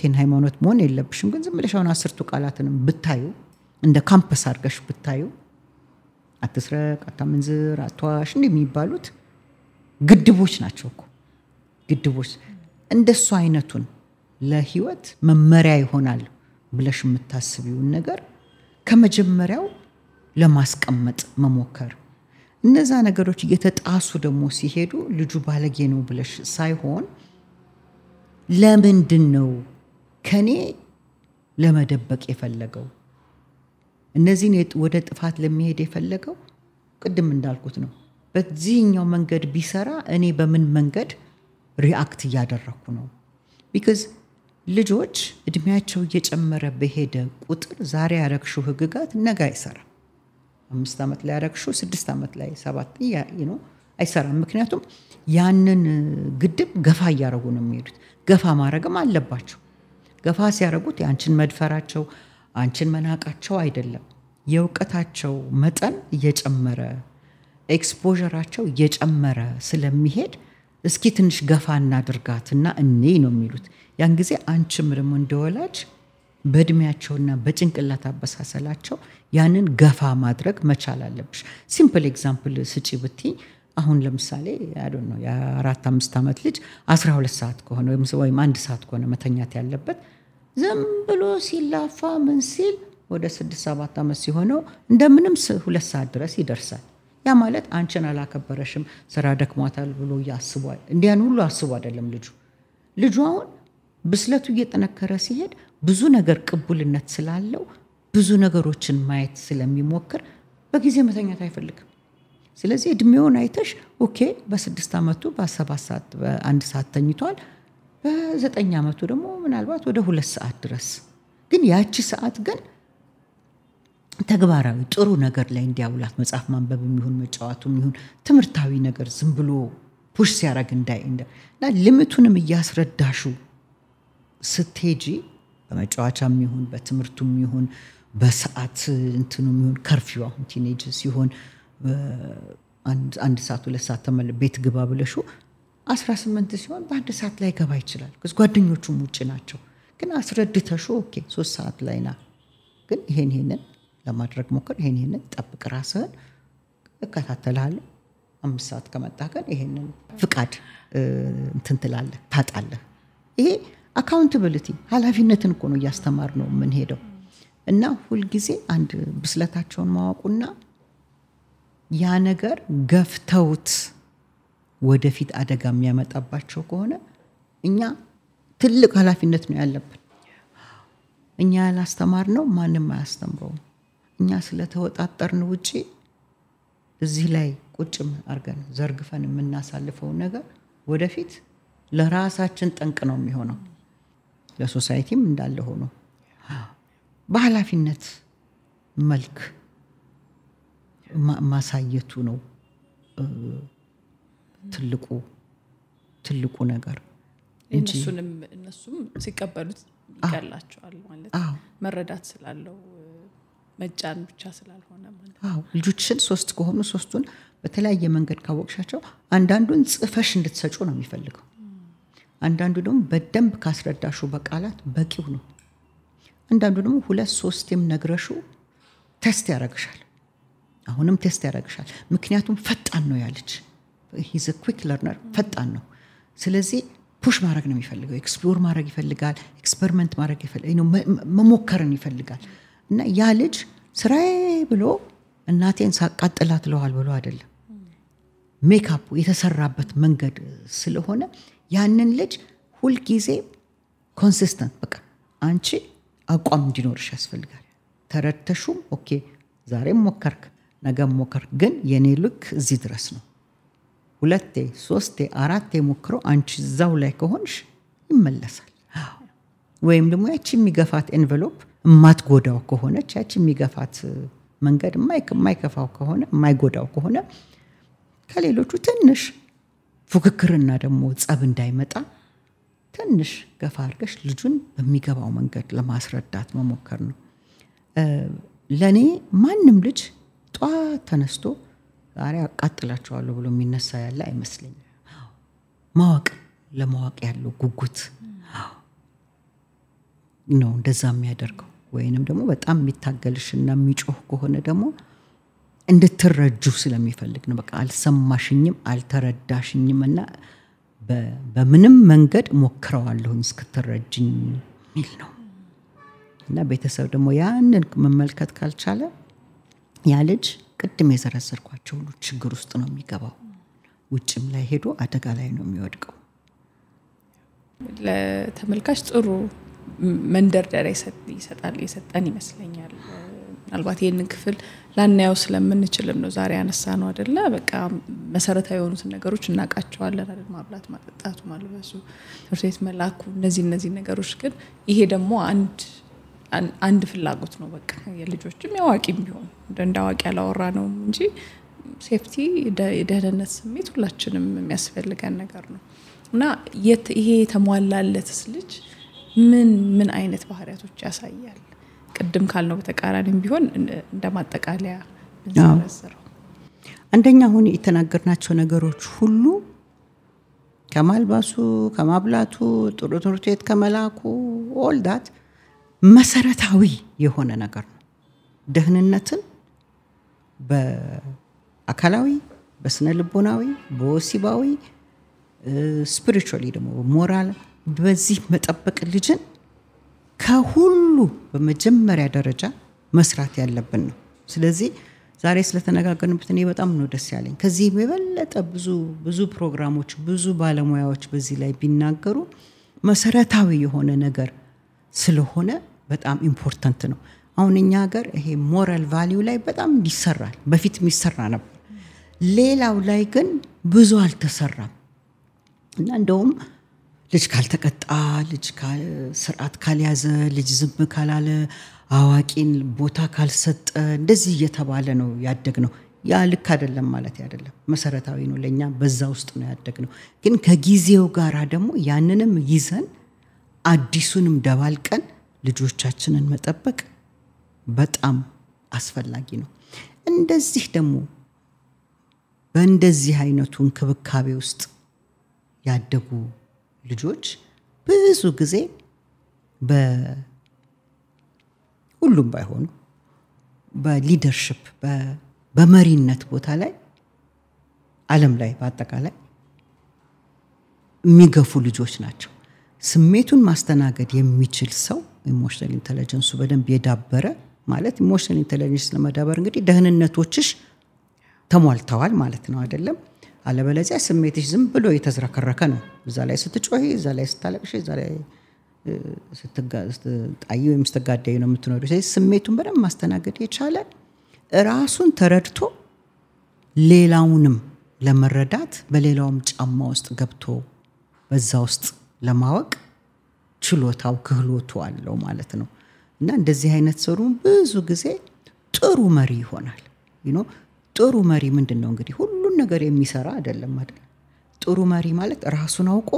መሆን የለብሽም። ግን ዝም ብለሽ አሁን 10ቱ ቃላትንም ብታዩ እንደ ካምፓስ አድርገሽ ብታዩ አትስረቅ፣ አታመንዝር፣ አትዋሽ እንደሚባሉት ግድቦች ናቸው እኮ ግድቦች። እንደሱ አይነቱን ለህይወት መመሪያ ይሆናል ብለሽ የምታስቢውን ነገር ከመጀመሪያው ለማስቀመጥ መሞከር። እነዛ ነገሮች እየተጣሱ ደግሞ ሲሄዱ ልጁ ባለጌ ነው ብለሽ ሳይሆን ለምንድን ነው ከኔ ለመደበቅ የፈለገው? እነዚህን ወደ ጥፋት ለሚሄድ የፈለገው ቅድም እንዳልኩት ነው። በዚህኛው መንገድ ቢሰራ እኔ በምን መንገድ ሪአክት እያደረኩ ነው? ቢካዝ ልጆች እድሜያቸው እየጨመረ በሄደ ቁጥር ዛሬ ያረግሽው ህግጋት ነገ አይሰራም። 5 ዓመት ላይ ያረግሽው 6 ዓመት ላይ 7 አይሰራም። ምክንያቱም ያንን ግድብ ገፋ እያረጉ ነው የሚሄዱት። ገፋ ማድረግም አለባቸው። ገፋ ሲያረጉት ያንቺን መድፈራቸው አንቺን መናቃቸው አይደለም። የእውቀታቸው መጠን እየጨመረ ኤክስፖዠራቸው እየጨመረ ስለሚሄድ እስኪ ትንሽ ገፋ እናድርጋትና እኔ ነው የሚሉት። ያን ጊዜ አንቺም ደግሞ እንደወላጅ በእድሜያቸውና በጭንቅላት አበሳሰላቸው ያንን ገፋ ማድረግ መቻል አለብሽ። ሲምፕል ኤግዛምፕል ስጪ ብትይ አሁን ለምሳሌ አይዶን ነው የ4-5 ዓመት ልጅ 12 ሰዓት ከሆነ ወይም 1 ሰዓት ከሆነ መተኛት ያለበት ዝም ብሎ ሲላፋ ምን ሲል ወደ 6-7 ዓመት ሲሆነው እንደምንም 2 ሰዓት ድረስ ይደርሳል። ያ ማለት አንቺን አላከበረሽም፣ ስራ ደክሟታል ብሎ ያስባል። እንዲያን ሁሉ አስቡ አይደለም ልጁ አሁን ብስለቱ እየተነከረ ሲሄድ ብዙ ነገር ቅቡልነት ስላለው ብዙ ነገሮችን ማየት ስለሚሞክር በጊዜ መተኛት አይፈልግም። ስለዚህ እድሜውን አይተሽ ኦኬ በ6 ዓመቱ በ7 ሰዓት በ1 ሰዓት ተኝቷል፣ በ9 ዓመቱ ደግሞ ምናልባት ወደ 2 ሰዓት ድረስ። ግን ያቺ ሰዓት ግን ተግባራዊ ጥሩ ነገር ላይ እንዲያውላት መጽሐፍ ማንበብም ይሁን መጫወቱም ይሁን ትምህርታዊ ነገር ዝም ብሎ ፑሽ ሲያረግ እና ሊሚቱንም እያስረዳሹ ስትሄጂ በመጫወቻም ይሁን በትምህርቱም ይሁን በሰዓት እንትኑም ይሁን ከርፊው አሁን ቲኔጅ ሲሆን 1 ሰዓት 2 ሰዓት ቤት ግባ ብለሹ 18 ሲሆን በ1 ሰዓት ላይ ገባ ይችላል። ጓደኞቹም ውጪ ናቸው። ግን አስረድተሹ ኦኬ 3 ሰዓት ላይ ና ግን ይሄንን ለማድረግ ሞክር፣ ይሄንን ጠብቅ፣ ራስህን እከታተልሃለሁ፣ 5 ሰዓት ከመጣ ግን ይሄንን ፍቃድ እንትን ትላለህ ታጣለህ። ይሄ አካውንታቢሊቲ ኃላፊነትን እኮ ነው እያስተማር ነው ምን ሄደው እና ሁሉ ጊዜ አንድ ብስለታቸውን ማወቁና ያ ነገር ገፍተውት ወደፊት አደጋ የሚያመጣባቸው ከሆነ እኛ ትልቅ ኃላፊነት ነው ያለብን። እኛ ያላስተማር ነው ማንንም አያስተምረው። እኛ ስለተወጣጣርን ውጪ እዚህ ላይ ቁጭም አርገን ዘርግፈን የምናሳልፈው ነገር ወደፊት ለራሳችን ጠንቅ ነው የሚሆነው። ለሶሳይቲም እንዳለ ሆኖ በኃላፊነት መልክ ማሳየቱ ነው ትልቁ ነገር። እነሱም ሲቀበሉት ይቀላቸዋል ማለት መረዳት ስላለው መጫን ብቻ ስላልሆነ ማለት ልጆችን 3 ከሆኑ 3ቱን በተለያየ መንገድ ካወቅሻቸው አንዳንዱን ጽፈሽ እንድትሰጩ ነው የሚፈልገው። አንዳንዱ ደግሞ በደንብ ካስረዳሹ በቃላት በቂው ነው። አንዳንዱ ደግሞ 2-3ም ነግረሹ ቴስት ያረጋሻል። አሁንም ቴስት ያረጋሻል። ምክንያቱም ፈጣን ነው ያለች he's a quick learner ፈጣን ነው። ስለዚህ ፑሽ ማድረግ ነው የሚፈልገው፣ ኤክስፕሎር ማድረግ ይፈልጋል፣ ኤክስፐሪመንት ማድረግ ይፈልጋል፣ መሞከርን ይፈልጋል። እና ያ ልጅ ስራዬ ብሎ እናቴን ሳቃጥላት ለዋል ብሎ አይደለም ሜካፕ የተሰራበት መንገድ ስለሆነ ያንን ልጅ ሁሉ ጊዜ ኮንሲስተንት በቃ አንቺ አቋም እንዲኖርሽ ያስፈልጋል። ተረድተሹም ኦኬ ዛሬም ሞከርክ ነገም ሞከርክ፣ ግን የኔ ልክ እዚህ ድረስ ነው። 2 3 4 ሞክሮ አንቺ ዛው ላይ ከሆንሽ ይመለሳል። ወይም ደግሞ ያቺ የሚገፋት ኤንቨሎፕ ማትጎዳው ከሆነች ያቺ የሚገፋት መንገድ የማይከፋው ከሆነ የማይጎዳው ከሆነ ከሌሎቹ ትንሽ ፉክክርና ደግሞ ጸብ እንዳይመጣ ትንሽ ገፋ አድርገሽ ልጁን በሚገባው መንገድ ለማስረዳት መሞከር ነው። ለኔ ማንም ልጅ ጧት ተነስቶ ዛሬ አቃጥላቸዋለሁ ብሎ የሚነሳ ያለ አይመስለኝም። ለማወቅ ያለው ጉጉት ነው እንደዛ የሚያደርገው። ወይንም ደግሞ በጣም የሚታገልሽና የሚጮህ ከሆነ ደግሞ እንድትረጁ ስለሚፈልግ ነው። በቃ አልሰማሽኝም አልተረዳሽኝምና በምንም መንገድ ሞክረዋለሁ እስክትረጅኝ ሚል ነው። እና ቤተሰብ ደግሞ ያንን መመልከት ካልቻለ ያ ልጅ ቅድም የዘረዘርኳቸው ሁሉ ችግር ውስጥ ነው የሚገባው። ውጭም ላይ ሄዶ አደጋ ላይ ነው የሚወድቀው። ለተመልካች ጥሩ መንደርደሪያ ይሰጣል ይመስለኛል። ምናልባት ይሄንን ክፍል ላናየው ስለምንችልም ነው ዛሬ ያነሳ ነው አይደለ? በቃ መሰረታዊ የሆኑትን ነገሮች እናቃቸዋለን አይደል? ማብላት፣ ማጠጣቱ፣ ማልበሱ፣ ትምህርት ቤት መላኩ፣ እነዚህ ነገሮች ግን ይሄ ደግሞ አንድ ፍላጎት ነው። በቃ የልጆችም ያዋቂም ቢሆን እንዳዋቂ ያላወራ ነው እንጂ ሴፍቲ የደህንነት ስሜት ሁላችንም የሚያስፈልገን ነገር ነው። እና ይሄ የተሟላለትስ ልጅ ምን አይነት ባህሪያቶች ያሳያል? ቅድም ካልነው በተቃራኒም ቢሆን እንደማጠቃለያ እንሰራው። አንደኛ ሆነ የተናገርናቸው ነገሮች ሁሉ ከማልባሱ፣ ከማብላቱ፣ ጥሩ ትምህርት ቤት ከመላኩ all that መሰረታዊ የሆነ ነገር ነው። ደህንነትን በአካላዊ፣ በስነ ልቦናዊ፣ በወሲባዊ ስፒሪቹዋሊ ደግሞ ሞራል በዚህ መጠበቅ ልጅን ከሁሉ በመጀመሪያ ደረጃ መስራት ያለብን ነው። ስለዚህ ዛሬ ስለተነጋገርንበት እኔ በጣም ነው ደስ ያለኝ። ከዚህ የበለጠ ብዙ ፕሮግራሞች ብዙ ባለሙያዎች በዚህ ላይ ቢናገሩ መሰረታዊ የሆነ ነገር ስለሆነ በጣም ኢምፖርታንት ነው። አሁን እኛ ሀገር ይሄ ሞራል ቫልዩ ላይ በጣም ይሰራል። በፊት የሚሰራ ነበር። ሌላው ላይ ግን ብዙ አልተሰራም። እና እንደውም ልጅ ካልተቀጣ፣ ልጅ ስርዓት ካልያዘ፣ ልጅ ዝም ካላለ፣ አዋቂን ቦታ ካልሰጠ እንደዚህ እየተባለ ነው ያደግነው። ያ ልክ አይደለም ማለት አይደለም። መሰረታዊ ነው። ለኛ በዛ ውስጥ ነው ያደግነው። ግን ከጊዜው ጋራ ደግሞ ያንንም ይዘን አዲሱንም ደባልቀን ልጆቻችንን መጠበቅ በጣም አስፈላጊ ነው። እንደዚህ ደግሞ በእንደዚህ አይነቱ እንክብካቤ ውስጥ ያደጉ ልጆች ብዙ ጊዜ በሁሉም ባይሆኑ በሊደርሺፕ በመሪነት ቦታ ላይ ዓለም ላይ በአጠቃላይ የሚገፉ ልጆች ናቸው። ስሜቱን ማስተናገድ የሚችል ሰው ኢሞሽናል ኢንተለጀንሱ በደንብ የዳበረ ማለት ኢሞሽናል ኢንተለጀንስ ለመዳበር እንግዲህ ደህንነቶችሽ ተሟልተዋል ማለት ነው አይደለም? አለበለዚያ ስሜትሽ ዝም ብሎ የተዝረከረከ ነው። እዛ ላይ ስትጮሂ፣ እዛ ላይ ስታለቅሽ፣ እዛ ላይ ስትጣይ ወይም ስትጋደይ ነው የምትኖሪው። ስለዚህ ስሜቱን በደንብ ማስተናገድ የቻለ ራሱን ተረድቶ ሌላውንም ለመረዳት በሌላውም ጫማ ውስጥ ገብቶ በዛ ውስጥ ለማወቅ ችሎታው ክህሎቱ አለው ማለት ነው። እና እንደዚህ አይነት ሰው ብዙ ጊዜ ጥሩ መሪ ይሆናል። ጥሩ መሪ ምንድነው እንግዲህ ሁሉን ነገር የሚሰራ አይደለም አይደል? ጥሩ መሪ ማለት ራሱን አውቆ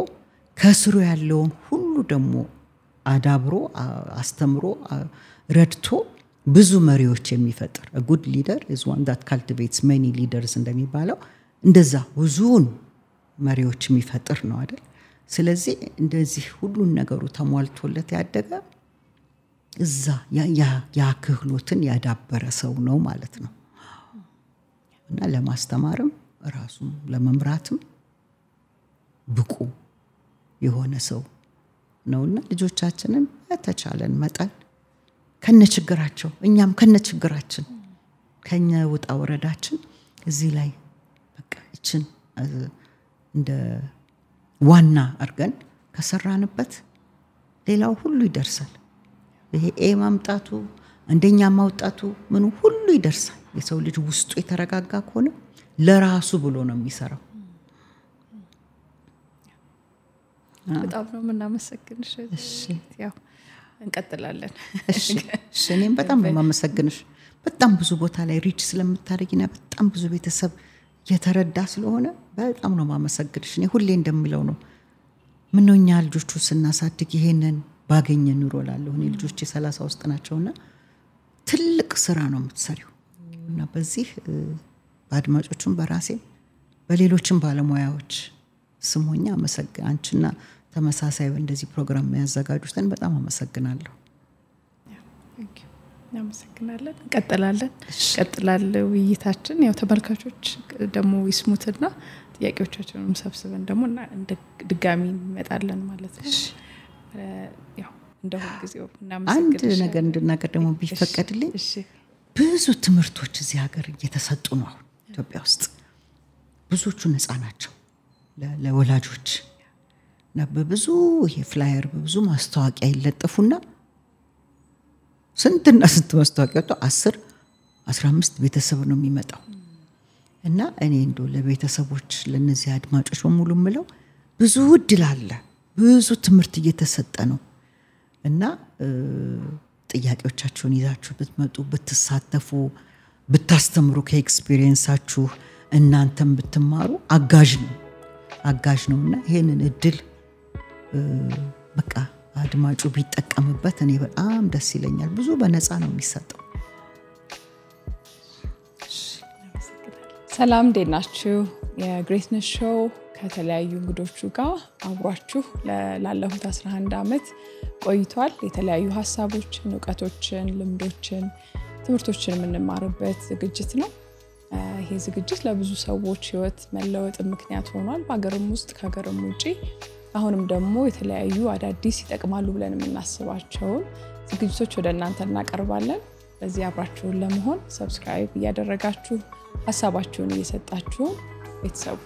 ከስሩ ያለውን ሁሉ ደግሞ አዳብሮ አስተምሮ ረድቶ ብዙ መሪዎች የሚፈጥር a good leader is one that cultivates many leaders እንደሚባለው እንደዛ ብዙውን መሪዎች የሚፈጥር ነው አይደል? ስለዚህ እንደዚህ ሁሉን ነገሩ ተሟልቶለት ያደገ እዛ ያ ክህሎትን ያዳበረ ሰው ነው ማለት ነው። እና ለማስተማርም ራሱን ለመምራትም ብቁ የሆነ ሰው ነውና ልጆቻችንን በተቻለን መጠን ከነችግራቸው እኛም ከነችግራችን ከኛ ወጣ ወረዳችን እዚህ ላይ በቃ እችን እንደ ዋና አርገን ከሰራንበት ሌላው ሁሉ ይደርሳል። ይሄ ማምጣቱ እንደኛ ማውጣቱ ምን ሁሉ ይደርሳል። የሰው ልጅ ውስጡ የተረጋጋ ከሆነ ለራሱ ብሎ ነው የሚሰራው። በጣም ነው የምናመሰግንሽ። ያው እንቀጥላለን። እሺ እኔም በጣም ነው የማመሰግንሽ። በጣም ብዙ ቦታ ላይ ሪች ስለምታደርጊና በጣም ብዙ ቤተሰብ የተረዳ ስለሆነ በጣም ነው የማመሰግንሽ። እኔ ሁሌ እንደምለው ነው ምንኛ ልጆቹ ስናሳድግ ይሄንን ባገኘ ኑሮ ላለሁ። እኔ ልጆቼ 30 ውስጥ ናቸውና ትልቅ ስራ ነው የምትሰሪው እና በዚህ በአድማጮቹም በራሴ በሌሎችም ባለሙያዎች ስሞኛ አንቺና ተመሳሳይ እንደዚህ ፕሮግራም ያዘጋጁትን በጣም አመሰግናለሁ። እናመሰግናለን። እንቀጥላለን ውይይታችን። ያው ተመልካቾች ደግሞ ይስሙትና ጥያቄዎቻችንን ሰብስበን ደግሞ ድጋሚ እንመጣለን ማለት ነው። ያው እንደው ጊዜው እናመሰግናለን። አንድ ነገር እንድናገር ደግሞ ቢፈቀድልኝ ብዙ ትምህርቶች እዚህ ሀገር እየተሰጡ ነው አሁን ኢትዮጵያ ውስጥ። ብዙዎቹ ነፃ ናቸው ለወላጆች እና በብዙ ፍላየር በብዙ ማስታወቂያ ይለጠፉና ስንትና ስንት ማስታወቂያ 10 15 ቤተሰብ ነው የሚመጣው። እና እኔ እንደው ለቤተሰቦች ለነዚህ አድማጮች በሙሉ ምለው ብዙ እድል አለ፣ ብዙ ትምህርት እየተሰጠ ነው እና ጥያቄዎቻችሁን ይዛችሁ ብትመጡ ብትሳተፉ ብታስተምሩ ከኤክስፒሪየንሳችሁ እናንተም ብትማሩ አጋዥ ነውና ይሄንን እድል በቃ አድማጩ ቢጠቀምበት እኔ በጣም ደስ ይለኛል። ብዙ በነፃ ነው የሚሰጠው። ሰላም ደናችሁ። የግሬትነስ ሾው ከተለያዩ እንግዶቹ ጋር አብሯችሁ ላለፉት 11 ዓመት ቆይቷል። የተለያዩ ሐሳቦችን፣ ዕውቀቶችን፣ ልምዶችን፣ ትምህርቶችን የምንማርበት ዝግጅት ነው። ይሄ ዝግጅት ለብዙ ሰዎች ህይወት መለወጥ ምክንያት ሆኗል፣ በአገርም ውስጥ ከሀገርም ውጪ። አሁንም ደግሞ የተለያዩ አዳዲስ ይጠቅማሉ ብለን የምናስባቸውን ዝግጅቶች ወደ እናንተ እናቀርባለን። በዚህ አብራችሁን ለመሆን ሰብስክራይብ እያደረጋችሁ ሐሳባችሁን እየሰጣችሁ ቤተሰቡ